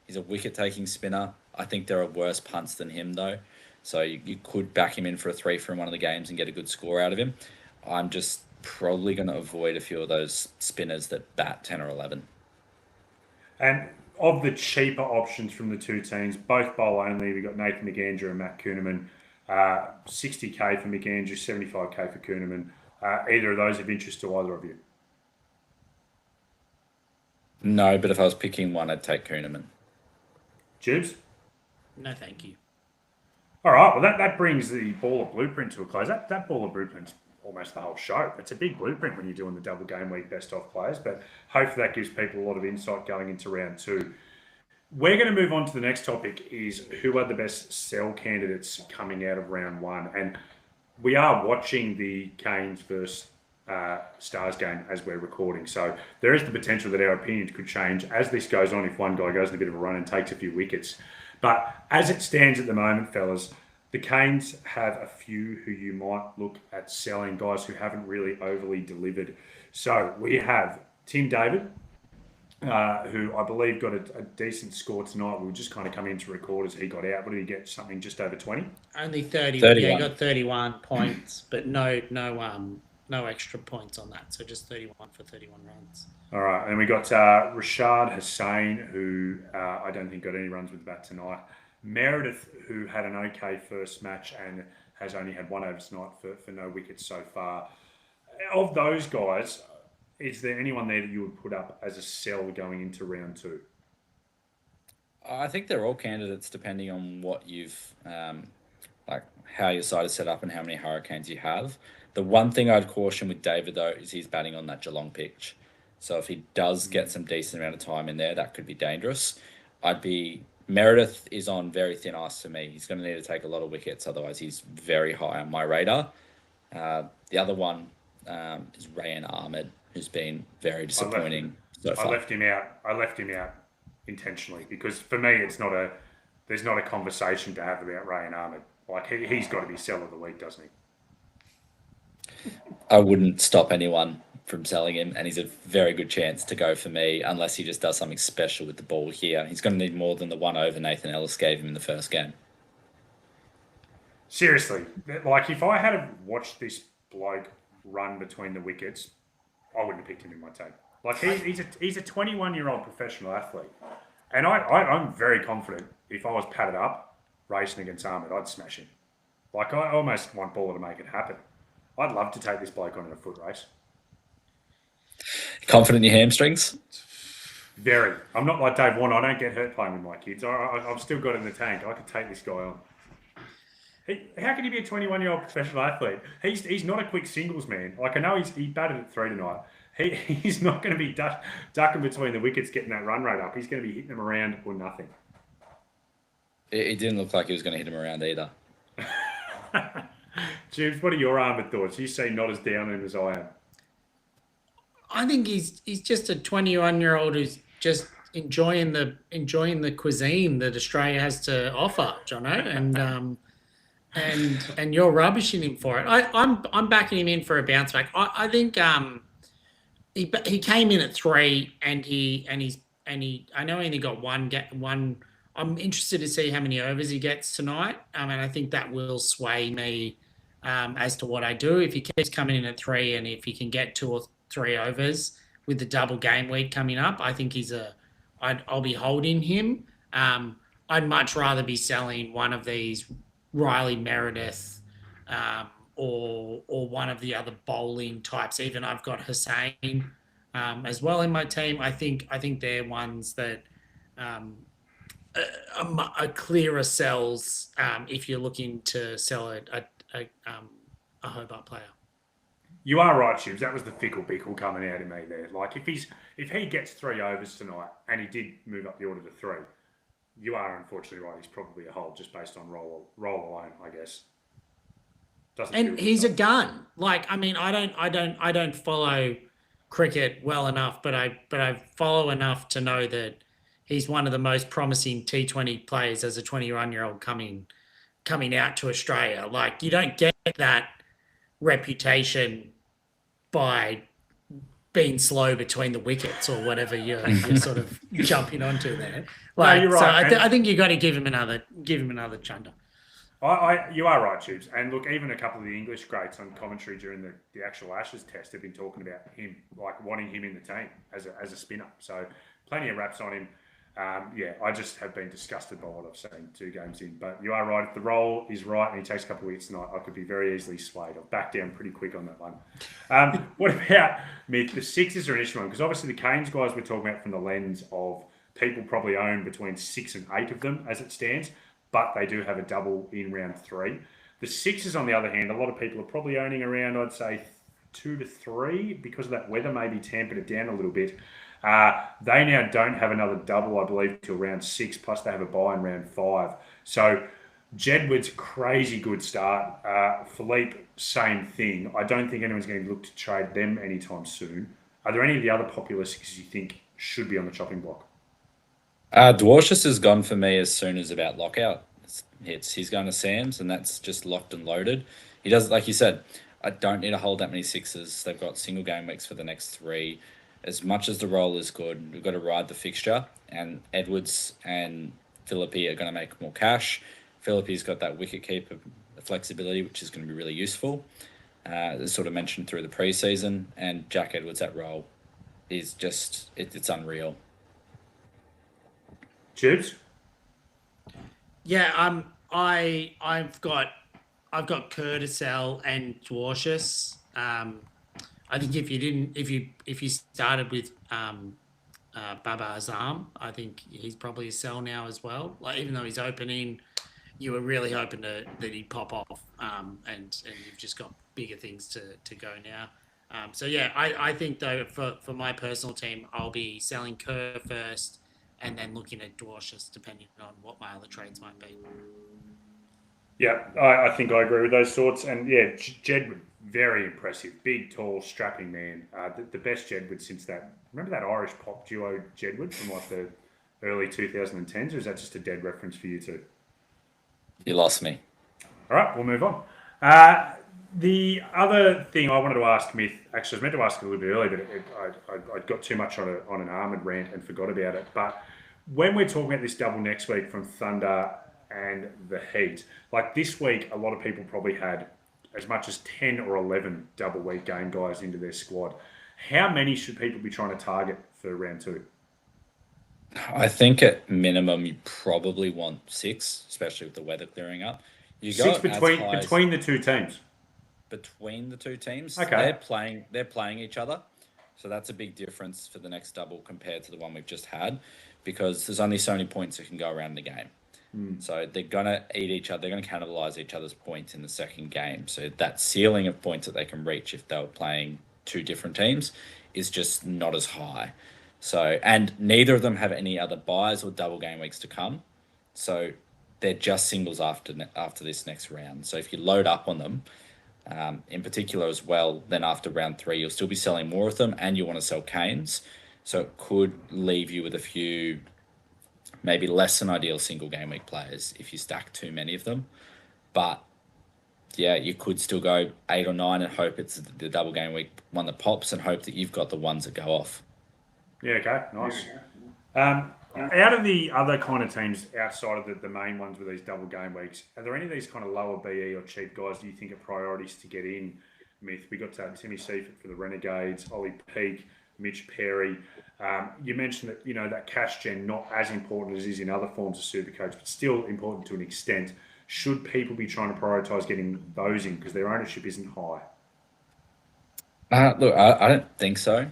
Speaker 3: He's a wicket-taking spinner. I think there are worse punts than him, though. So you could back him in for a 3 from one of the games and get a good score out of him. I'm just probably going to avoid a few of those spinners that bat 10 or 11.
Speaker 1: And of the cheaper options from the two teams, both bowl only, we've got Nathan McAndrew and Matt Kuhneman. 60k for McAndrew, 75k for Kuhneman. Either of those of interest to either of you?
Speaker 3: No, but if I was picking one, I'd take Kuhneman.
Speaker 1: Tubes?
Speaker 2: No, thank you.
Speaker 1: All right, well, that brings the Ballr Blueprint to a close. That Ballr Blueprint's almost the whole show. It's a big blueprint when you're doing the double game week best off players, but hopefully that gives people a lot of insight going into round 2. We're going to move on to the next topic, is who are the best sell candidates coming out of round 1. And we are watching the Canes versus Stars game as we're recording. So there is the potential that our opinions could change as this goes on if one guy goes in a bit of a run and takes a few wickets. But as it stands at the moment, fellas, the Canes have a few who you might look at selling, guys who haven't really overly delivered. So we have Tim David, who I believe got a decent score tonight. We were just kind of coming in to record as he got out. What did he get? Something just over 20?
Speaker 2: Only 30.
Speaker 3: 31.
Speaker 2: Yeah, he got 31 points, but no no extra points on that. So just 31 for 31 runs.
Speaker 1: All right, and we got Rashad Hussain, who I don't think got any runs with the bat tonight. Meredith, who had an okay first match and has only had one over tonight for no wickets so far. Of those guys, is there anyone there that you would put up as a sell going into round 2?
Speaker 3: I think they're all candidates depending on what you've, like how your side is set up and how many Hurricanes you have. The one thing I'd caution with David, though, is he's batting on that Geelong pitch. So if he does get some decent amount of time in there, that could be dangerous. Meredith is on very thin ice for me. He's going to need to take a lot of wickets, otherwise he's very high on my radar. The other one is Rayan Ahmed, who's been very disappointing so far.
Speaker 1: I left him out intentionally because for me there's not a conversation to have about Rayan Ahmed. Like he's got to be sell of the week, doesn't he?
Speaker 3: I wouldn't stop anyone from selling him, and he's a very good chance to go for me unless he just does something special with the ball here. He's going to need more than the 1 over Nathan Ellis gave him in the first game.
Speaker 1: Seriously, like if I had watched this bloke run between the wickets, I wouldn't have picked him in my team. Like he's a 21-year-old professional athlete, and I'm very confident if I was padded up racing against Ahmed, I'd smash him. Like I almost want Ballr to make it happen. I'd love to take this bloke on in a foot race.
Speaker 3: Confident in your hamstrings?
Speaker 1: Very. I'm not like Dave Warner. I don't get hurt playing with my kids. I've still got it in the tank. I could take this guy on. How can he be a 21-year-old professional athlete? He's not a quick singles man. Like I know he batted at 3 tonight. He's not going to be ducking between the wickets, getting that run rate up. He's going to be hitting them around or nothing.
Speaker 3: It didn't look like he was going to hit him around either.
Speaker 1: James, what are your Ahmed thoughts? You seem not as down on him as I am.
Speaker 2: I think he's just a 21-year-old who's just enjoying the cuisine that Australia has to offer, Jono, and you're rubbishing him for it. I'm backing him in for a bounce back. I think he came in at 3 and I know he only got one. I'm interested to see how many overs he gets tonight, and I think that will sway me as to what I do. If he keeps coming in at 3 and if he can get 2 or 3 overs with the double game week coming up, I think I'll be holding him. I'd much rather be selling one of these Riley Meredith or one of the other bowling types. Even I've got Hussain as well in my team. I think they're ones that are clearer sells if you're looking to sell a Hobart player.
Speaker 1: You are right, Shibs. That was the fickle bickle coming out of me there. Like if he gets 3 overs tonight and he did move up the order to 3, you are unfortunately right. He's probably a hold just based on roll alone, I guess.
Speaker 2: And he's a gun. Like I mean, I don't follow cricket well enough, but I follow enough to know that he's one of the most promising T20 players as a 21-year-old coming out to Australia. Like you don't get that reputation by being slow between the wickets or whatever you're sort of jumping onto there. Like, no, you're right. So I think you got to give him another chunder.
Speaker 1: You are right, Tubes. And look, even a couple of the English greats on commentary during the actual Ashes test have been talking about him, like wanting him in the team as a spinner. So plenty of raps on him. I just have been disgusted by what I've seen 2 games in. But you are right. If the role is right and he takes a couple of weeks tonight, I could be very easily swayed. I'll back down pretty quick on that one. What about Myth? The Sixers are an issue one because obviously the Canes guys we're talking about from the lens of people probably own between 6 and 8 of them as it stands, but they do have a double in round 3. The Sixers, on the other hand, a lot of people are probably owning around, I'd say, 2 to 3 because of that weather maybe tempered it down a little bit. They now don't have another double, I believe, till round 6, plus they have a bye in round 5. So Jedward's crazy good start. Philippe, same thing. I don't think anyone's going to look to trade them anytime soon. Are there any of the other popular Sixers you think should be on the chopping block?
Speaker 3: Dwarshuis has gone for me as soon as about lockout hits. He's going to Sam's, and that's just locked and loaded. He does, like you said, I don't need to hold that many Sixers. They've got single game weeks for the next 3. As much as the role is good, we've got to ride the fixture, and Edwards and Philippi are going to make more cash. Philippi's got that wicketkeeper flexibility, which is going to be really useful. as sort of mentioned through the preseason, and Jack Edwards at role is just it's unreal.
Speaker 1: Chips?
Speaker 2: Yeah, I've got Curtisell and Dwarshus. I think if you started with Baba Azam, I think he's probably a sell now as well. Like, even though he's opening, you were really hoping that he'd pop off, and you've just got bigger things to go now. So yeah, I think though for my personal team, I'll be selling Kerr first, and then looking at Dwarshus depending on what my other trades might be.
Speaker 1: Yeah, I think I agree with those sorts. And yeah, Jedward, very impressive. Big, tall, strapping man. The best Jedward since that. Remember that Irish pop duo Jedward from like the early 2010s? Or is that just a dead reference for you two?
Speaker 3: You lost me.
Speaker 1: All right, we'll move on. The other thing I wanted to ask Myth, actually, I was meant to ask it a little bit earlier, but I got too much on an Armand rant and forgot about it. But when we're talking about this double next week from Thunder and the Heat, like this week, a lot of people probably had as much as 10 or 11 double week game guys into their squad. How many should people be trying to target for round 2?
Speaker 3: I think at minimum you probably want 6, especially with the weather clearing up. You
Speaker 1: 6 between the two teams.
Speaker 3: Between the two teams,
Speaker 1: okay.
Speaker 3: They're playing each other, so that's a big difference for the next double compared to the one we've just had, because there's only so many points that can go around the game. So they're gonna eat each other. They're gonna cannibalize each other's points in the second game. So that ceiling of points that they can reach if they were playing two different teams is just not as high. So, and neither of them have any other buys or double game weeks to come. So they're just singles after this next round. So if you load up on them, in particular as well, then after round 3, you'll still be selling more of them, and you want to sell Canes. So it could leave you with a few maybe less than ideal single game week players if you stack too many of them. But yeah, you could still go 8 or 9 and hope it's the double game week one that pops, and hope that you've got the ones that go off.
Speaker 1: Yeah, okay, nice. Out of the other kind of teams outside of the main ones with these double game weeks, are there any of these kind of lower BE or cheap guys do you think are priorities to get in? Myth, we got Tim Seifert for the Renegades, Ollie Peake, Mitch Perry. You mentioned that, that cash gen not as important as is in other forms of Supercoach, but still important to an extent. Should people be trying to prioritise getting those in because their ownership isn't high?
Speaker 3: Look, I don't think so.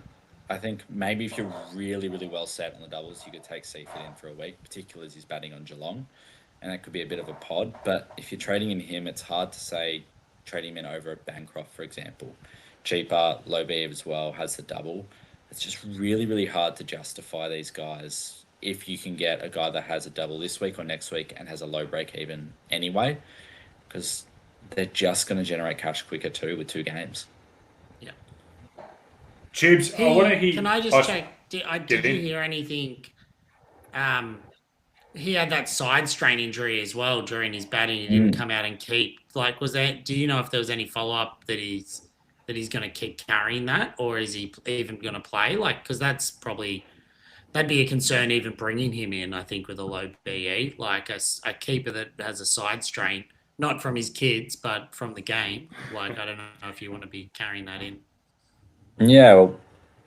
Speaker 3: I think maybe if you're really, really well set on the doubles, you could take Seifert in for a week, particularly as he's batting on Geelong, and that could be a bit of a pod. But if you're trading in him, it's hard to say trade him in over a Bancroft, for example. Cheaper, low B as well, has the double. It's just really, really hard to justify these guys if you can get a guy that has a double this week or next week and has a low break even anyway, because they're just going to generate cash quicker too with 2 games.
Speaker 2: Yeah.
Speaker 1: Tubes, I want to hear...
Speaker 2: Can I just check? Did you hear anything? He had that side strain injury as well during his batting. He didn't come out and keep. Like, do you know if there was any follow-up that he's going to keep carrying that, or is he even going to play? Like, because that'd be a concern even bringing him in, I think, with a low BE. Like a keeper that has a side strain, not from his kids, but from the game. Like, I don't know if you want to be carrying that in.
Speaker 3: Yeah, well,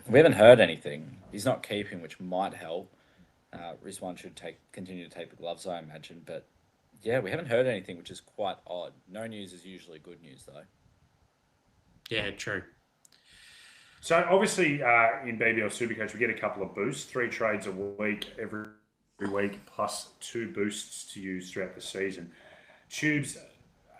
Speaker 3: we haven't heard anything. He's not keeping, which might help. Rizwan should continue to take the gloves, I imagine. But yeah, we haven't heard anything, which is quite odd. No news is usually good news, though.
Speaker 2: Yeah, true.
Speaker 1: So obviously in BBL SuperCoach, we get a couple of boosts, 3 trades a week every week, plus 2 boosts to use throughout the season. Tubes,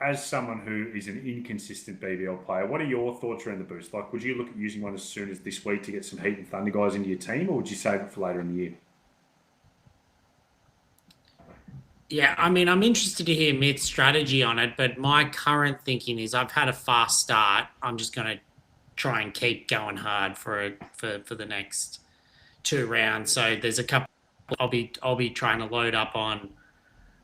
Speaker 1: as someone who is an inconsistent BBL player, what are your thoughts around the boost? Like, would you look at using one as soon as this week to get some Heat and Thunder guys into your team, or would you save it for later in the year?
Speaker 2: Yeah, I mean, I'm interested to hear Myth's strategy on it, but my current thinking is I've had a fast start. I'm just going to try and keep going hard for the next 2 rounds. So there's a couple I'll be trying to load up on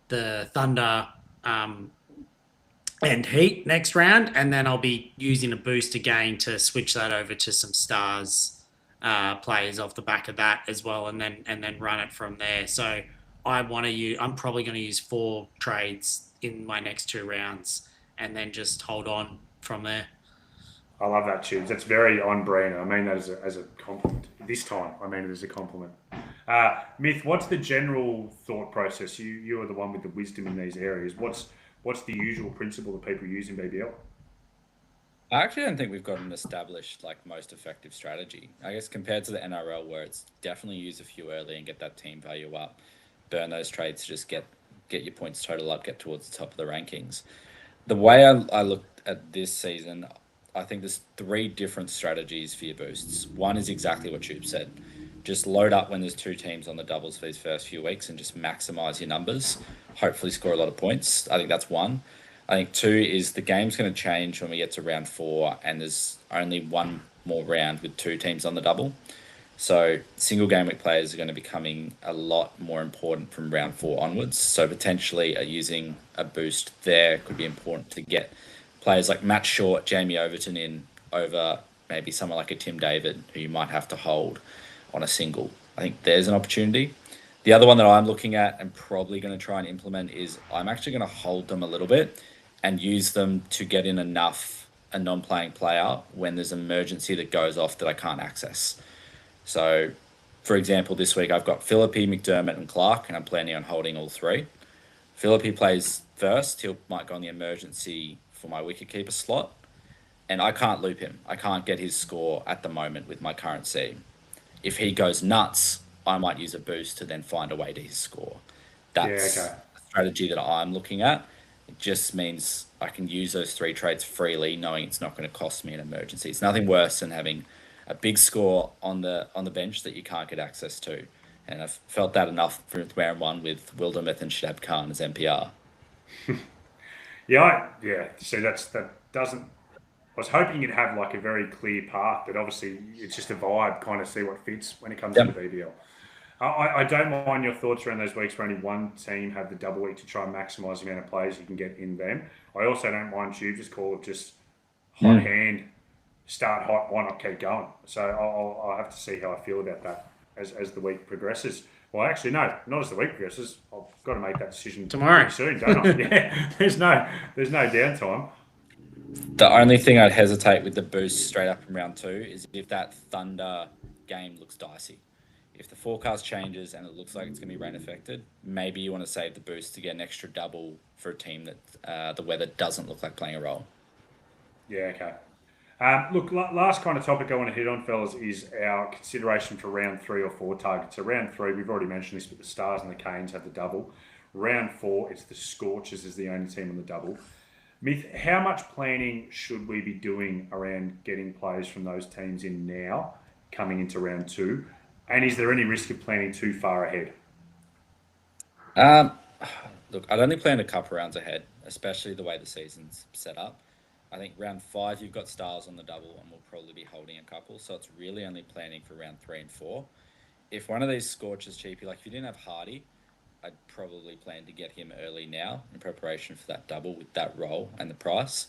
Speaker 2: the Thunder and Heat next round, and then I'll be using a boost again to switch that over to some Stars players off the back of that as well, and then run it from there. So I'm probably going to use 4 trades in my next 2 rounds, and then just hold on from there.
Speaker 1: I love that, Tubes. That's very on brand. I mean that as a compliment. This time, I mean it as a compliment. Myth, what's the general thought process? You are the one with the wisdom in these areas. What's the usual principle that people use in BBL?
Speaker 3: I actually don't think we've got an established, like, most effective strategy. I guess compared to the NRL, where it's definitely use a few early and get that team value up, burn those trades to just get your points total up, get towards the top of the rankings. The way I look at this season, I think there's 3 different strategies for your boosts. One is exactly what you've said. Just load up when there's 2 teams on the doubles for these first few weeks and just maximize your numbers. Hopefully score a lot of points. I think that's one. I think 2 is the game's going to change when we get to round 4 and there's only one more round with 2 teams on the double. So single game week players are going to be becoming a lot more important from round 4 onwards. So potentially using a boost there could be important to get players like Matt Short, Jamie Overton in over maybe someone like a Tim David who you might have to hold on a single. I think there's an opportunity. The other one that I'm looking at and probably going to try and implement is I'm actually going to hold them a little bit and use them to get in enough a non-playing player when there's an emergency that goes off that I can't access. So, for example, this week I've got Philippi, McDermott, and Clark, and I'm planning on holding all 3. Philippi plays first. He might go on the emergency for my wicketkeeper slot, and I can't loop him. I can't get his score at the moment with my current seed. If he goes nuts, I might use a boost to then find a way to his score. That's a strategy that I'm looking at. It just means I can use those 3 traits freely, knowing it's not going to cost me an emergency. It's nothing worse than having a big score on the bench that you can't get access to. And I've felt that enough for round 1 with Wildermuth and Shab Khan as NPR.
Speaker 1: Yeah. So that doesn't. I was hoping you'd have like a very clear path, but obviously it's just a vibe. Kind of see what fits when it comes to the BBL. I don't mind your thoughts around those weeks where only one team have the double week to try and maximise the amount of players you can get in them. I also don't mind you just call it just hot hand, start hot, why not keep going? So I'll have to see how I feel about that as the week progresses. Well, actually, no, not as the week progresses. I've got to make that decision
Speaker 2: tomorrow
Speaker 1: soon, don't I? Yeah, there's no downtime.
Speaker 3: The only thing I'd hesitate with the boost straight up in round 2 is if that Thunder game looks dicey. If the forecast changes and it looks like it's going to be rain affected, maybe you want to save the boost to get an extra double for a team that the weather doesn't look like playing a role.
Speaker 1: Yeah, okay. Look, last kind of topic I want to hit on, fellas, is our consideration for round 3 or 4 targets. So round 3, we've already mentioned this, but the Stars and the Canes have the double. Round 4, it's the Scorchers as the only team on the double. Myth, how much planning should we be doing around getting players from those teams in now, coming into round 2? And is there any risk of planning too far ahead?
Speaker 3: Look, I'd only plan a couple rounds ahead, especially the way the season's set up. I think round 5, you've got Stars on the double, and we'll probably be holding a couple. So it's really only planning for round 3 and 4. If one of these Scorchers cheapy, like if you didn't have Hardy, I'd probably plan to get him early now in preparation for that double with that role and the price.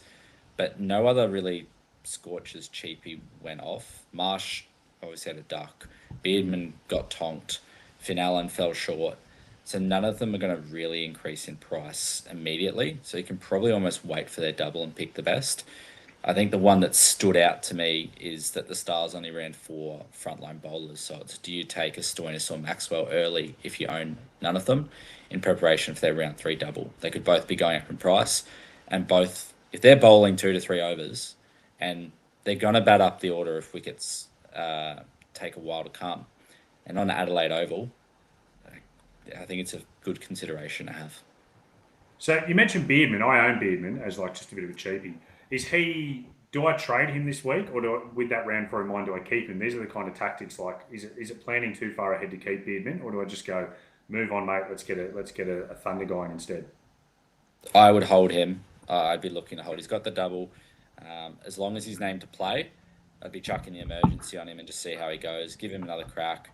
Speaker 3: But no other really Scorchers cheapy went off. Marsh obviously had a duck. Beardman got tonked. Finn Allen fell short. So none of them are going to really increase in price immediately. So you can probably almost wait for their double and pick the best. I think the one that stood out to me is that the Stars only ran 4 frontline bowlers. So it's, do you take a Stoinis or Maxwell early if you own none of them in preparation for their round 3 double? They could both be going up in price, and both, if they're bowling 2 to 3 overs, and they're going to bat up the order if wickets take a while to come. And on Adelaide Oval, I think it's a good consideration to have.
Speaker 1: So you mentioned Beardman. I own Beardman as like just a bit of a cheapie. Do I trade him this week, or with that round 4 in mind, do I keep him? These are the kind of tactics. Like, is it planning too far ahead to keep Beardman, or do I just go move on, mate? Let's get a Thunder guy in instead.
Speaker 3: I would hold him. I'd be looking to hold. He's got the double. As long as he's named to play, I'd be chucking the emergency on him and just see how he goes. Give him another crack.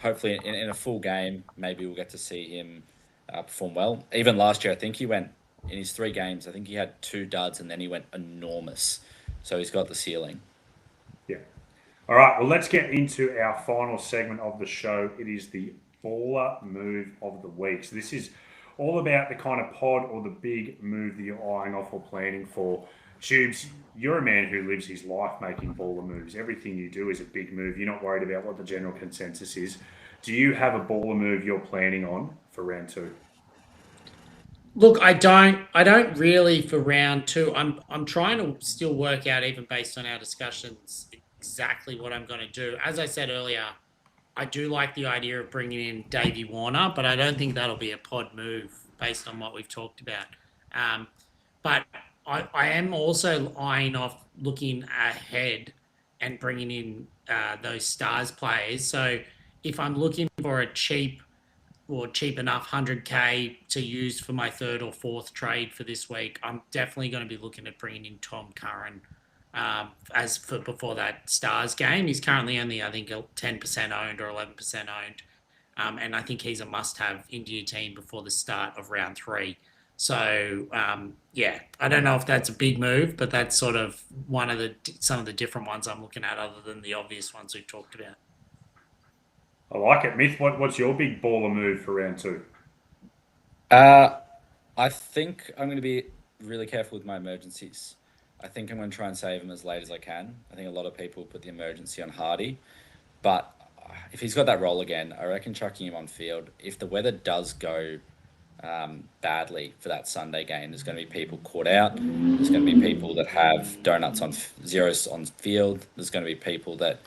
Speaker 3: Hopefully, in a full game, maybe we'll get to see him perform well. Even last year, I think he went, in his 3 games, I think he had 2 duds and then he went enormous. So he's got the ceiling.
Speaker 1: Yeah. All right, well, let's get into our final segment of the show. It is the baller move of the week. So this is all about the kind of pod or the big move that you're eyeing off or planning for. Tubes, you're a man who lives his life making baller moves. Everything you do is a big move. You're not worried about what the general consensus is. Do you have a baller move you're planning on for round 2?
Speaker 2: Look, I don't really for round 2. I'm trying to still work out, even based on our discussions, exactly what I'm going to do. As I said earlier, I do like the idea of bringing in Davey Warner, but I don't think that'll be a pod move based on what we've talked about. But I am also eyeing off looking ahead and bringing in those stars players. So if I'm looking for a cheap enough 100K to use for my third or fourth trade for this week, I'm definitely going to be looking at bringing in Tom Curran as for before that Stars game. He's currently only, I think, 10% owned or 11% owned. And I think he's a must-have India team before the start of round 3. So, yeah, I don't know if that's a big move, but that's sort of some of the different ones I'm looking at other than the obvious ones we've talked about.
Speaker 1: I like it. Myth, what's your big baller move for round 2?
Speaker 3: I think I'm going to be really careful with my emergencies. I think I'm going to try and save him as late as I can. I think a lot of people put the emergency on Hardy, but if he's got that role again, I reckon chucking him on field. If the weather does go badly for that Sunday game, there's going to be people caught out. There's going to be people that have donuts on zeros on field. There's going to be people that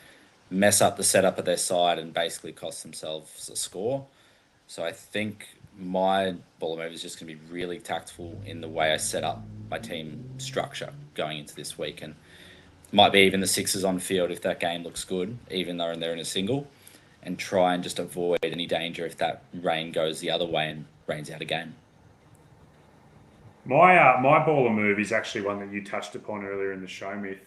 Speaker 3: mess up the setup at their side and basically cost themselves a score. So I think my baller move is just going to be really tactful in the way I set up my team structure going into this week, and might be even the sixes on field if that game looks good, even though they're in a single, and try and just avoid any danger if that rain goes the other way and rains out a game.
Speaker 1: My baller move is actually one that you touched upon earlier in the show, Myth,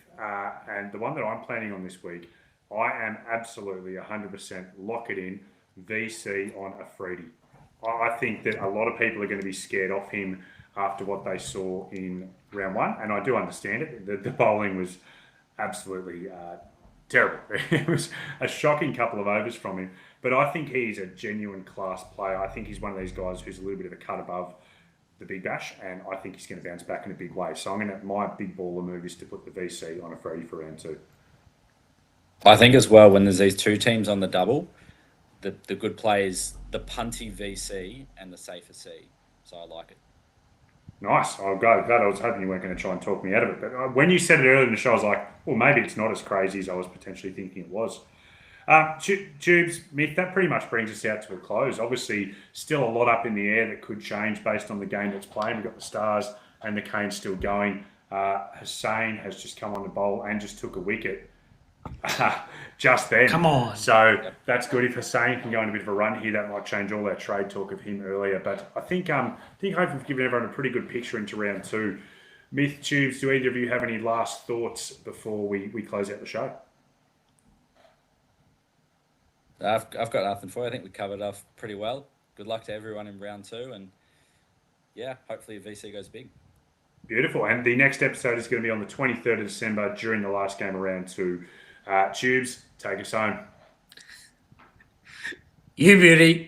Speaker 1: and the one that I'm planning on this week. I am absolutely 100% lock it in VC on Afridi. I think that a lot of people are going to be scared off him after what they saw in round 1, and I do understand it. The bowling was absolutely terrible. It was a shocking couple of overs from him, but I think he's a genuine class player. I think he's one of these guys who's a little bit of a cut above the Big Bash, and I think he's going to bounce back in a big way. So my big baller move is to put the VC on Afridi for round 2.
Speaker 3: I think as well, when there's these two teams on the double, the good play is the punty VC and the safer C. So I like it. Nice.
Speaker 1: I'll go with that. I was hoping you weren't going to try and talk me out of it. But when you said it earlier in the show, I was like, well, maybe it's not as crazy as I was potentially thinking it was. Tubes, Myth, that pretty much brings us out to a close. Obviously, still a lot up in the air that could change based on the game that's playing. We've got the Stars and the Canes still going. Hussain has just come on the bowl and just took a wicket. Just then.
Speaker 2: Come on.
Speaker 1: So that's good. If Hussain can go on a bit of a run here, that might change all that trade talk of him earlier. But I think hopefully we've given everyone a pretty good picture into round 2. Myth, Tubes, do either of you have any last thoughts before we close out the show?
Speaker 3: I've got nothing for you. I think we covered off pretty well. Good luck to everyone in round 2, and yeah, hopefully VC goes big.
Speaker 1: Beautiful. And the next episode is going to be on the 23rd of December during the last game of round 2. Tubes, take us home.
Speaker 2: You beauty.